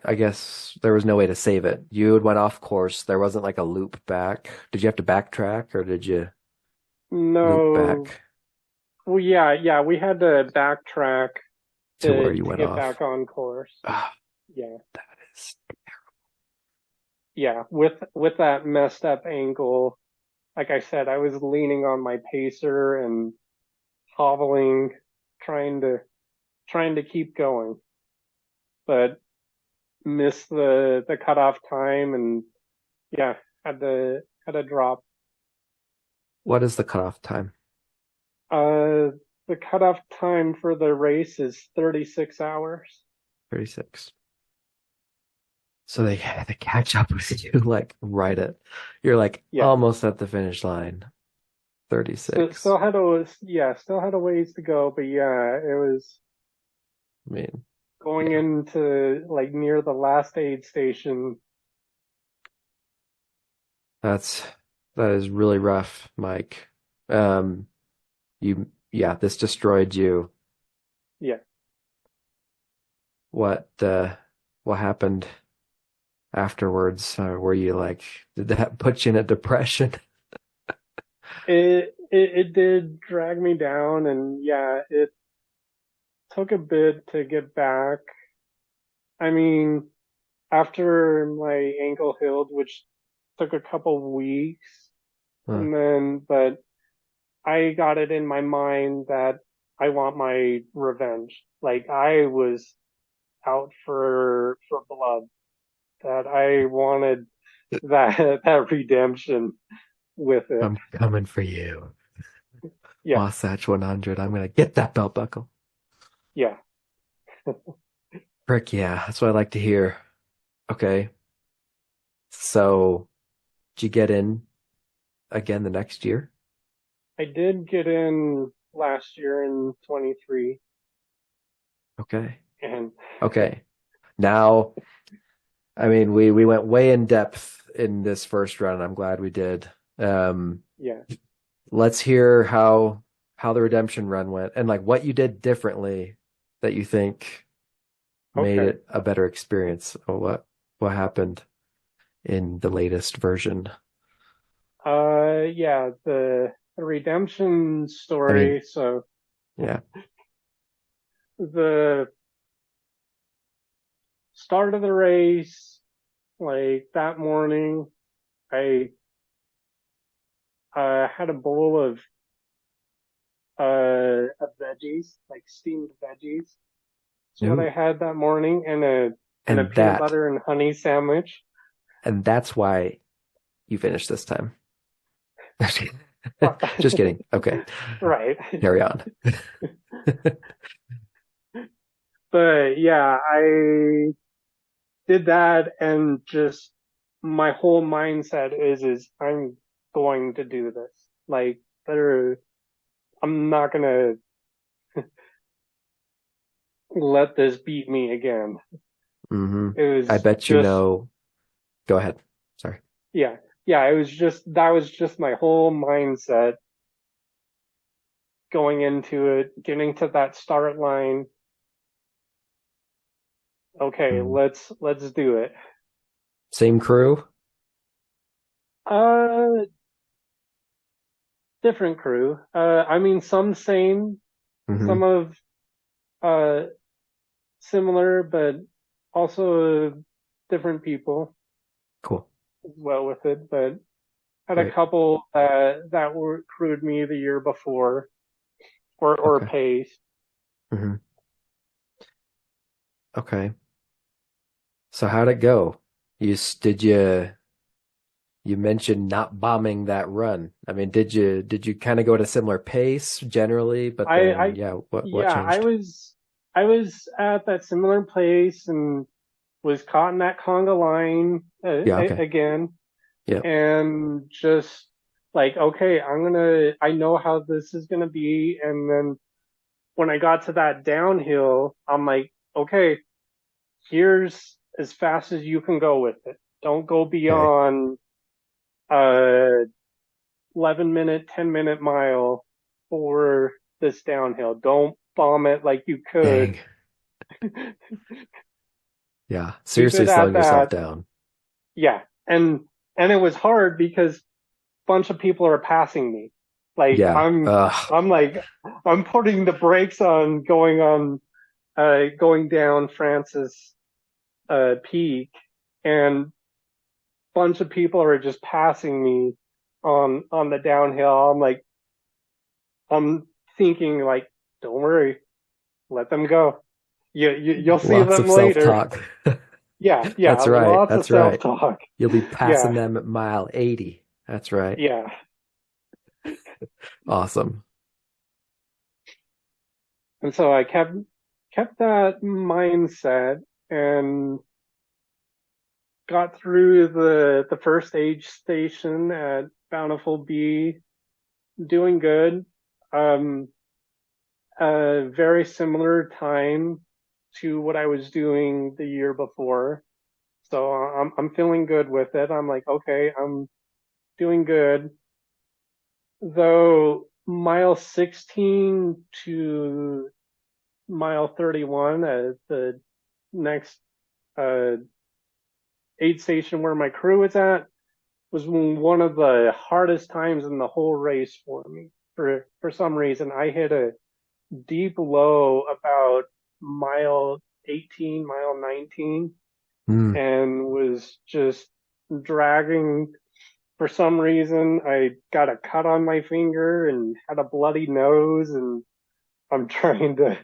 I guess there was no way to save it. You had went off course. There wasn't like a loop back. Did you have to backtrack or did you loop No, back well, yeah, we had to backtrack to where you to went get off? back on course. Ah, Yeah, that is. yeah. With that messed up ankle, like I said, I was leaning on my pacer and hobbling, trying to trying to keep going, but missed the cutoff time, and yeah, had to drop. What is the cutoff time? The cutoff time for the race is 36 hours. 36. So they catch up with you like right at you're like Yeah, almost at the finish line. 36. still had a ways to go, but yeah, it was I mean, going yeah. into like near the last aid station. That's that is really rough, Mike. This destroyed you. Yeah, What what happened afterwards? Were you like, did that put you in a depression? it did drag me down, and yeah, it took a bit to get back. I mean, after my ankle healed, which took a couple weeks, Huh. and then, but I got it in my mind that I want my revenge. Like, I was out for blood, that I wanted that redemption with it. I'm coming for you. Yeah, Wasatch 100. I'm gonna get that belt buckle. yeah. Frick yeah, that's what I like to hear. Okay, so did you get in again the next year? I did get in last year in 23, Okay. and Okay. Now, I mean, we went way in depth in this first run, and I'm glad we did. Um, yeah. let's hear how the redemption run went and like what you did differently that you think made Okay. it a better experience. Or what happened in the latest version? Yeah, the redemption I mean, story. So yeah. the start of the race, like that morning, I had a bowl of veggies, like steamed veggies. It's what I Ooh. had that morning, and a And peanut that butter and honey sandwich. and that's why you finished this time. Just kidding. Okay. Right. Carry on. But yeah, I did that, and just my whole mindset is I'm going to do this. Like, I'm not gonna let this beat me again. Mm-hmm. It I was bet you just, know. Go ahead. Sorry. yeah, yeah, that was just my whole mindset going into it, getting to that start line. Okay, Mm. let's do it. Same crew? Uh, different crew. I mean, some same, Mm-hmm. some of, uh, similar, but also different people Cool. as well with it. But had a Great. couple that were crewed me the year before or Okay. paced. Mm-hmm. Okay. So how'd it go? Did you mentioned not bombing that run. I mean, did you kind of go at a similar pace generally, but then I yeah, what yeah, changed? I was at that similar place and was caught in that conga line Yeah, okay. again, Yeah. and just like, okay, I know how this is gonna be. And then when I got to that downhill, I'm like, okay, here's as fast as you can go with it. Don't go Okay. beyond 11-minute, 10-minute mile for this downhill. Don't bomb it like you could. Dang. Yeah. Keep Seriously it at slowing yourself that. down. Yeah. And it was hard because a bunch of people are passing me. Like Yeah. I'm like, I'm putting the brakes on going down Francis, Peak, and bunch of people are just passing me on the downhill. I'm thinking like, don't worry, let them go. You'll see Lots them of later. self-talk. Yeah, yeah, That's right. lots of That's right. self-talk. You'll be Yeah, passing them at mile 80. That's right. yeah. Awesome. And so I kept that mindset and got through the first aid station at Bountiful B, doing good. Um, a very similar time to what I was doing the year before. So I'm feeling good with it. I'm like, okay, I'm doing good. Though mile 16 to mile 31, the next uh, aid station where my crew was at, was one of the hardest times in the whole race for me. For some reason, I hit a deep low about mile 18, mile 19, Mm. and was just dragging. For some reason, I got a cut on my finger and had a bloody nose, and I'm trying to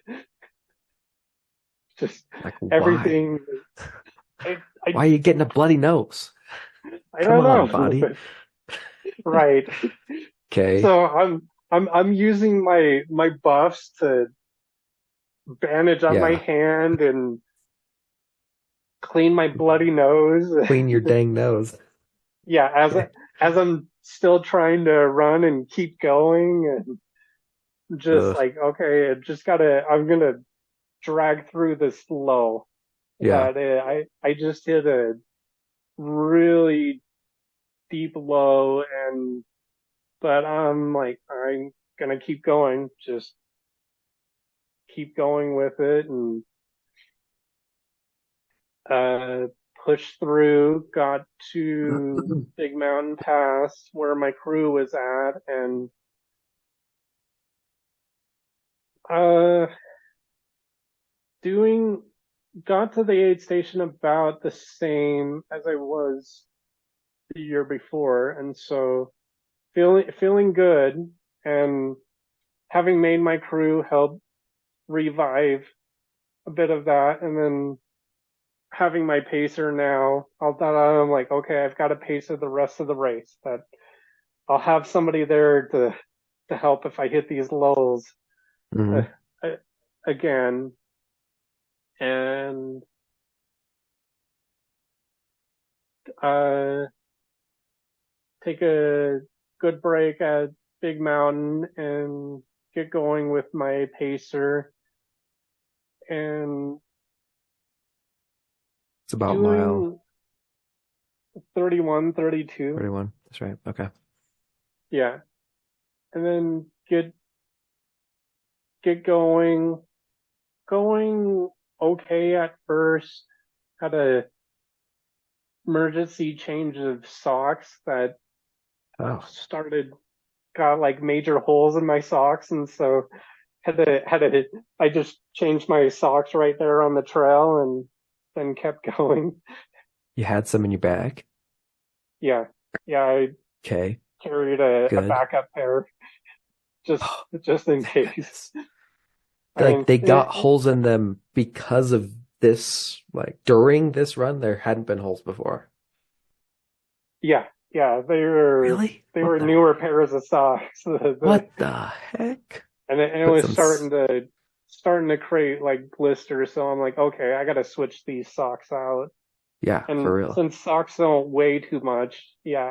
just Like, why? everything. I, Why I, are you getting a bloody nose? I Come don't on, know. buddy. Right. Okay. So I'm using my buffs to bandage up my Yeah. hand and clean my bloody nose. Clean your dang nose. Yeah, Okay. as I'm still trying to run and keep going, and just Ugh. like, okay, I'm gonna drag through this low. Yeah. I just hit a really deep low, but I'm like, I'm gonna keep going, just keep going with it, and uh push through, got to Big Mountain Pass where my crew was at, and uh doing got to the aid station about the same as I was the year before, and so feeling good, and having made my crew help revive a bit of that, and then having my pacer now, I'm like, okay, I've got a pacer the rest of the race. That I'll have somebody there to help if I hit these lulls uh, Hmm. uh, again, and uh, take a good break at Big Mountain and get going with my pacer and It's about mile doing 31, 32. 31. That's right. Okay. Yeah. And then get going okay at first. Had a emergency change of socks that Oh, got like major holes in my socks, and so I just changed my socks right there on the trail and then kept going. you had some in your bag? Yeah. Yeah, I Okay. carried a Good. backup pair just Oh, just in thank case. goodness. I Like mean, they got holes in them because of this, like during this run, there hadn't been holes before. yeah, yeah, Really? they were newer pairs of socks. What the heck? And it Put was some, starting to create like blisters. So I'm like, okay, I got to switch these socks out. yeah, for And real. since socks don't weigh too much, yeah,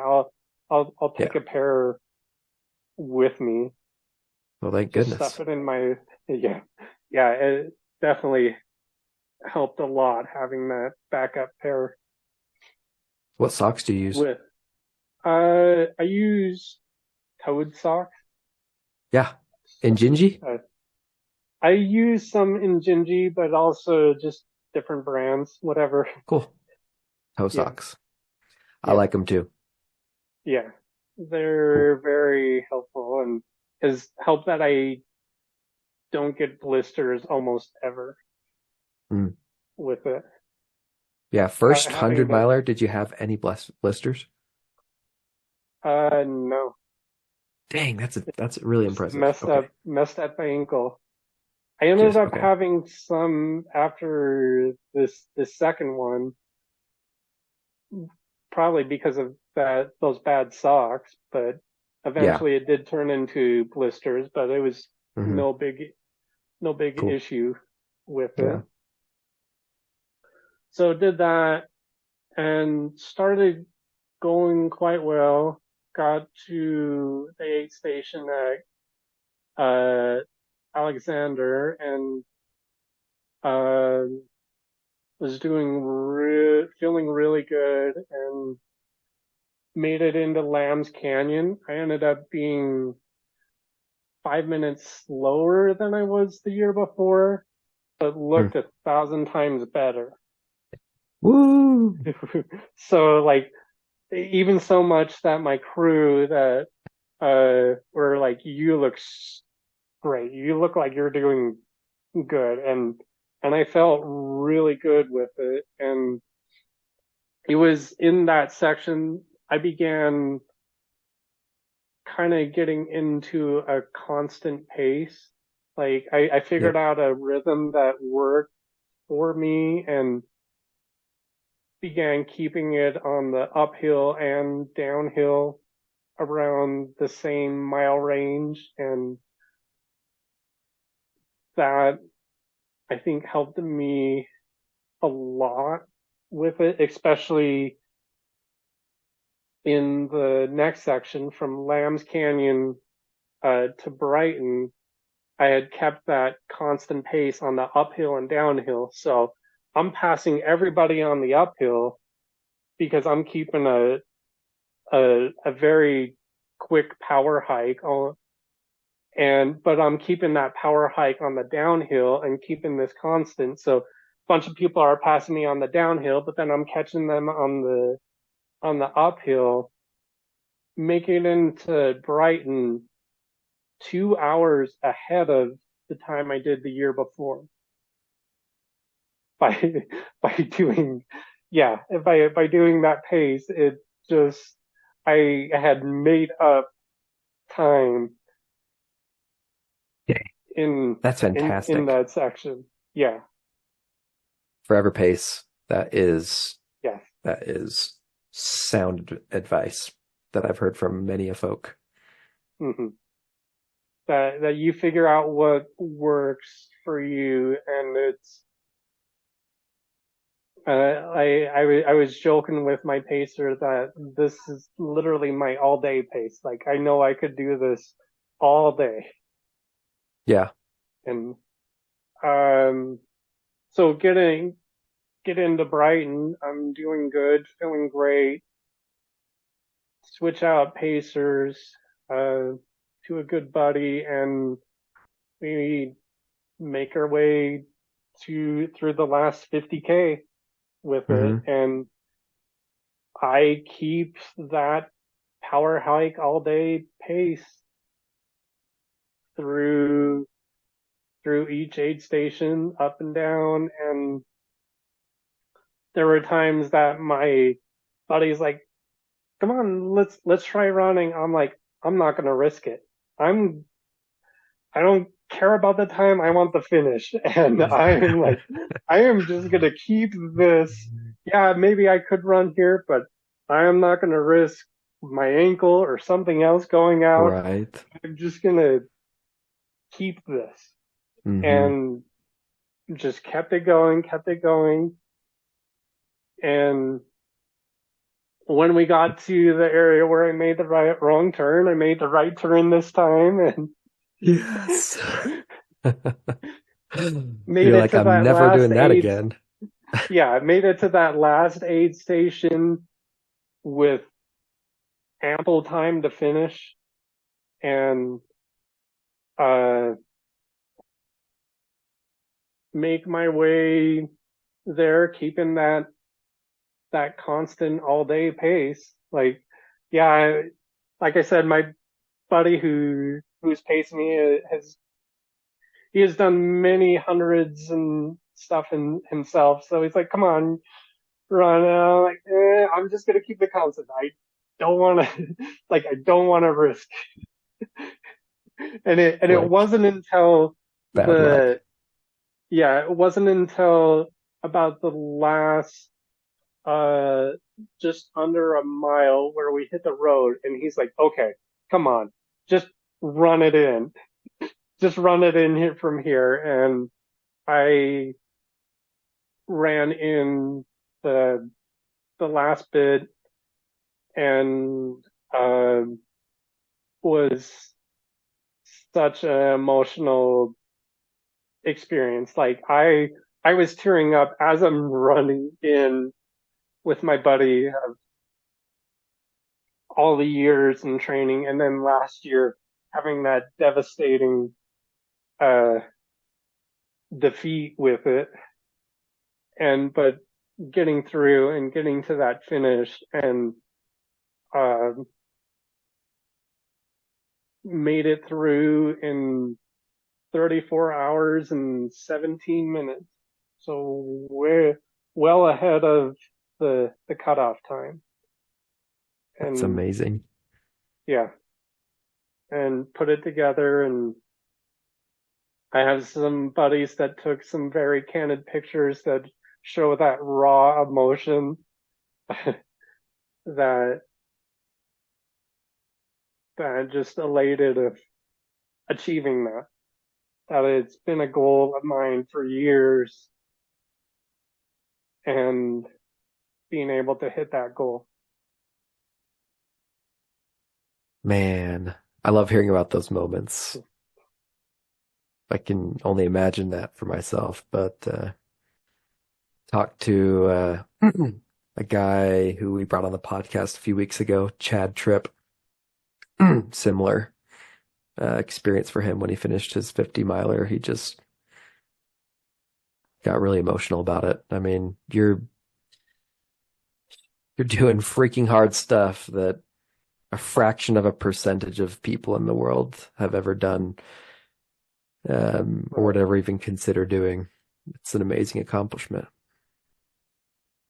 I'll take Yeah. a pair with me. Well, thank Just stuff goodness. it in my yeah, yeah. It definitely helped a lot having that backup pair What socks do you use? with. I use Toad socks. Yeah. In Gingy? Uh, I use some in Gingy, but also just different brands, whatever. Cool. Toe Yeah, socks. I yeah, like them too. yeah. Cool. They're very helpful and has helped that I don't get blisters almost ever Mm. with it. Yeah, first Having 100 that, miler, did you have any blisters? no, Dang, that's really just impressive. Okay. messed up my ankle. I ended Just up okay. having some after this second one, probably because of those bad socks, but Yeah. eventually it did turn into blisters, but it was Hmm. no big no big Cool. issue with it. Yeah. So did that and started going quite well. Got to the aid station at Alexander and uh, was feeling really good and made it into Lamb's Canyon. I ended up being 5 minutes slower than I was the year before, but Mm. looked 1,000 times better. Woo! So like even so much that my crew that were like, you look great. You look like you're doing good. And I felt really good with it. And it was in that section I began kind of getting into a constant pace. Like I figured Yep. out a rhythm that worked for me and began keeping it on the uphill and downhill around the same mile range. And that I think helped me a lot with it, especially in the next section from Lambs Canyon to Brighton. I had kept that constant pace on the uphill and downhill. So I'm passing everybody on the uphill because I'm keeping a very quick power hike on, but I'm keeping that power hike on the downhill and keeping this constant. So a bunch of people are passing me on the downhill, but then I'm catching them on the uphill, making it into Brighton 2 hours ahead of the time I did the year before by by doing yeah by doing that pace. It just I had made up time Okay. in That's in fantastic. that section. Yeah, Forever pace. yeah, That is sound advice that I've heard from many a folk. hmm that you figure out what works for you, and I was joking with my pacer that this is literally my all day pace. Like I know I could do this all day. Yeah. And um so get into Brighton, I'm doing good, feeling great. Switch out pacers to a good buddy, and we make our way to through the last 50K with it, Hmm. and I keep that power hike all day pace through each aid station, up and down. And there were times that my buddy's like, come on, let's try running. I'm like, I'm not gonna risk it. I'm I don't care about the time. I want the finish. And I'm like, I am just gonna keep this. Yeah, maybe I could run here, but I am not gonna risk my ankle or something else going out. Right. I'm just gonna keep this. Hmm. And just kept it going. And when we got to the area where I made the wrong turn, I made the right turn this time and Yes. made You're it like, to I'm that never last doing that aid. again. Yeah, I made it to that last aid station with ample time to finish and uh make my way there, keeping that constant all day pace. Like, yeah, like I said, my buddy who's pacing me he has done many hundreds and stuff in himself. So he's like, come on, run. Like, I'm just gonna keep the constant. I don't want to, like, I don't want to risk. And it Like, wasn't until bad luck. the yeah, it wasn't until about the last uh just under a mile where we hit the road, and he's like, okay, come on, just run it in, just run it in here from here. And I ran in the last bit and uh, was such an emotional experience. Like I was tearing up as I'm running in with my buddy of all the years in training, and then last year having that devastating uh, defeat with it, and but getting through and getting to that finish and uh, made it through in 34 hours and 17 minutes. So we're well ahead of the cutoff time. That's And amazing. yeah, and put it together. And I have some buddies that took some very candid pictures that show that raw emotion that just elated of achieving that. That it's been a goal of mine for years, and being able to hit that goal. Man, I love hearing about those moments. I can only imagine that for myself, but talked to a guy who we brought on the podcast a few weeks ago, Chad Tripp. Similar experience for him when he finished his 50 miler. He just got really emotional about it. I mean, you're doing freaking hard stuff that a fraction of a percentage of people in the world have ever done, or would ever even consider doing. It's an amazing accomplishment.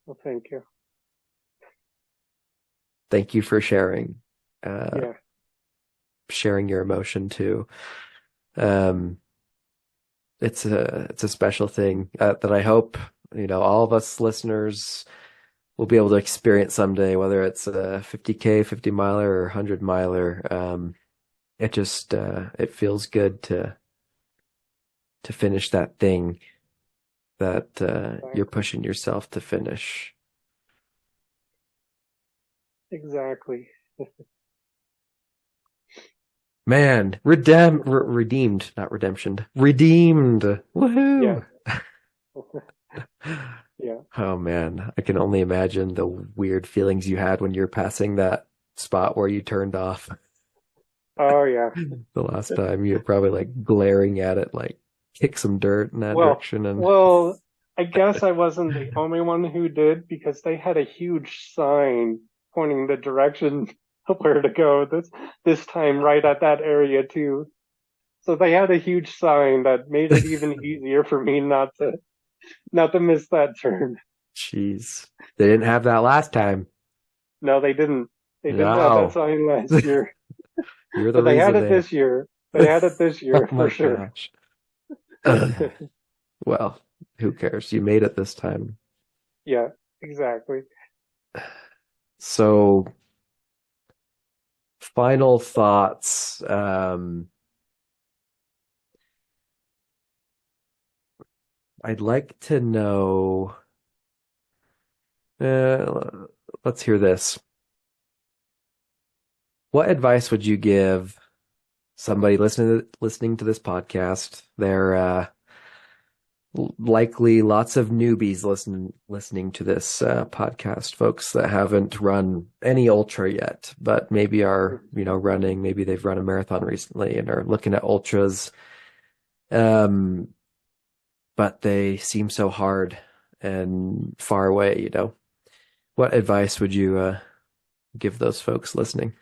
Well, thank you. Thank you for sharing, uh, Yeah. sharing your emotion too. Um, it's a special thing that I hope, all of us listeners will be able to experience someday, whether it's a 50K, 50 miler or 100 miler. It just it feels good to finish that thing that you're Exactly. pushing yourself to finish. Exactly. Man, redeemed, not redemption. Redeemed. Yeah. Woohoo! Yeah. Oh man, I can only imagine the weird feelings you had when you're passing that spot where you turned off Oh yeah. the last time. You're probably like glaring at it, like kick some dirt in that Well, direction and well, I guess I wasn't the only one who did because they had a huge sign pointing the direction of where to go this time right at that area too. So they had a huge sign that made it even easier for me not to miss that turn. jeez. They didn't have that last time. No, they didn't. They didn't have that No. sign last year, You're the but they had reason it they this year. They had it this Oh year my for sure. gosh. Well, who cares? You made it this time. Yeah, exactly. So, final thoughts. I'd like to know. Uh, let's hear this. What advice would you give somebody listening to this podcast? They're likely lots of newbies listening to this podcast, folks that haven't run any ultra yet, but maybe are running. Maybe they've run a marathon recently and are looking at ultras. Um, but they seem so hard and far away. What advice would you give those folks listening?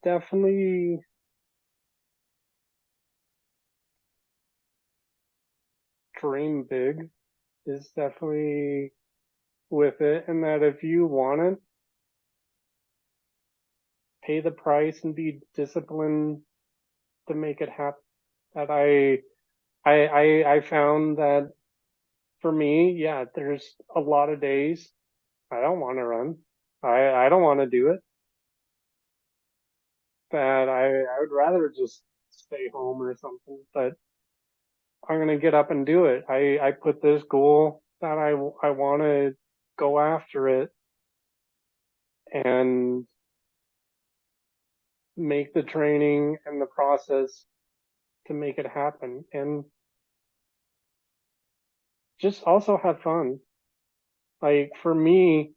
Definitely dream big is definitely with it, and that if you want it, pay the price and be disciplined to make it happen. That I found that for me, yeah, there's a lot of days I don't want to run. I don't want to do it. That I would rather just stay home or something, but I'm going to get up and do it. I put this goal that I want to go after it and make the training and the process to make it happen and just also have fun. Like for me,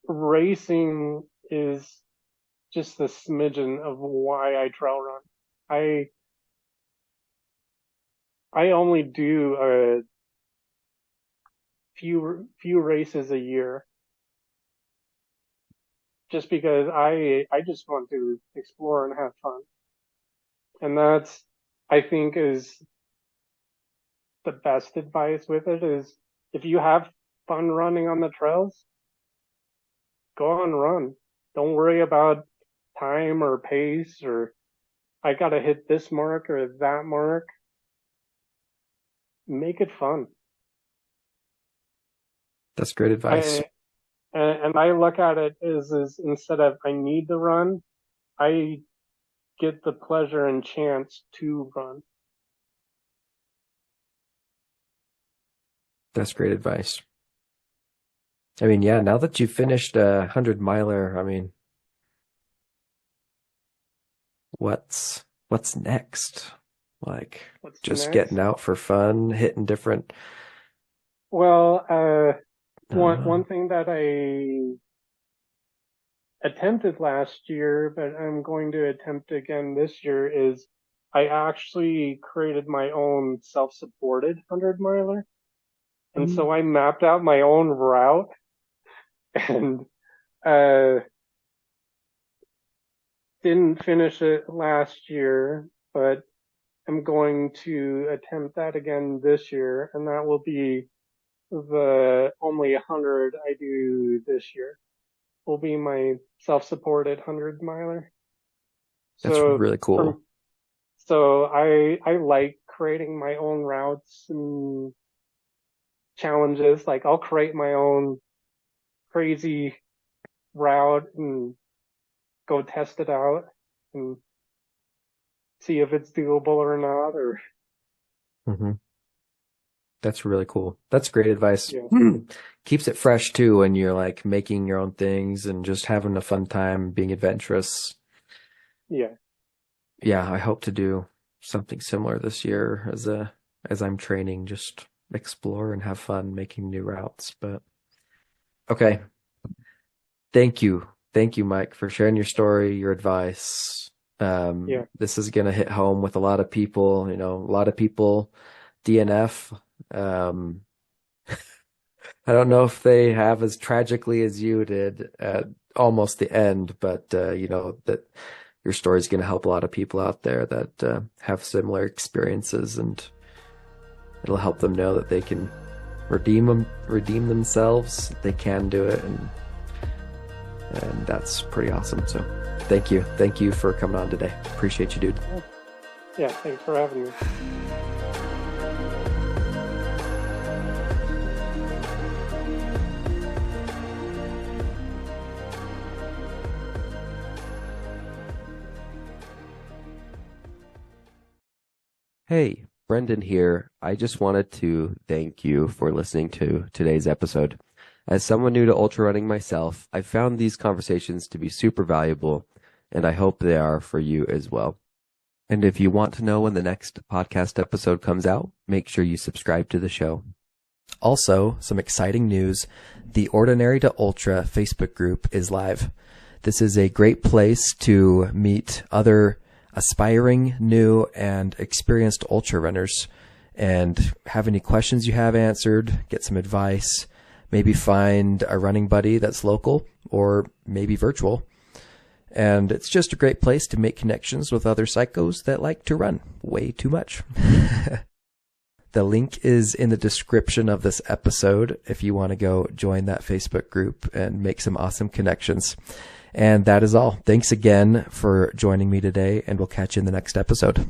racing is just the smidgen of why I trail run. I I only do a few races a year just because I just want to explore and have fun. And that's I think is the best advice with it is if you have fun running on the trails, go on run. Don't worry about time or pace or I gotta hit this mark or that mark. Make it fun. That's great advice. I and I look at it as instead of I need to run, I get the pleasure and chance to run. That's great advice. I mean, yeah, now that you've finished a 100 miler, I mean, what's next? Like What's just getting next? out for fun, hitting different Well, uh one thing that I attempted last year, but I'm going to attempt again this year is I actually created my own self-supported 100 miler. And so I mapped out my own route and, uh, didn't finish it last year, but I'm going to attempt that again this year. And that will be the only 100 I do this year will be my self-supported 100 miler. that's So really cool. from So I like creating my own routes and challenges. Like I'll create my own crazy route and go test it out and see if it's doable or not. Or Mm-hmm. That's really cool. That's great advice. Yeah. Keeps it fresh too when you're like making your own things and just having a fun time, being adventurous. Yeah. Yeah, I hope to do something similar this year as I'm training, just explore and have fun making new routes. But okay. Thank you. Thank you, Mike, for sharing your story, your advice. Yeah. This is gonna hit home with a lot of people, a lot of people DNF. Um, I don't know if they have as tragically as you did at almost the end, but that your story is going to help a lot of people out there that have similar experiences, and it'll help them know that they can redeem themselves. They can do it, and that's pretty awesome. So, thank you for coming on today. Appreciate you, dude. Yeah. Thanks for having me. Hey, Brendan here. I just wanted to thank you for listening to today's episode. As someone new to ultra running myself, I found these conversations to be super valuable, and I hope they are for you as well. And if you want to know when the next podcast episode comes out, make sure you subscribe to the show. Also, some exciting news. The Ordinary to Ultra Facebook group is live. This is a great place to meet other aspiring, new, and experienced ultra runners and have any questions you have answered, get some advice, maybe find a running buddy that's local or maybe virtual. And it's just a great place to make connections with other psychos that like to run way too much. The link is in the description of this episode if you want to go join that Facebook group and make some awesome connections. And that is all. Thanks again for joining me today, and we'll catch you in the next episode.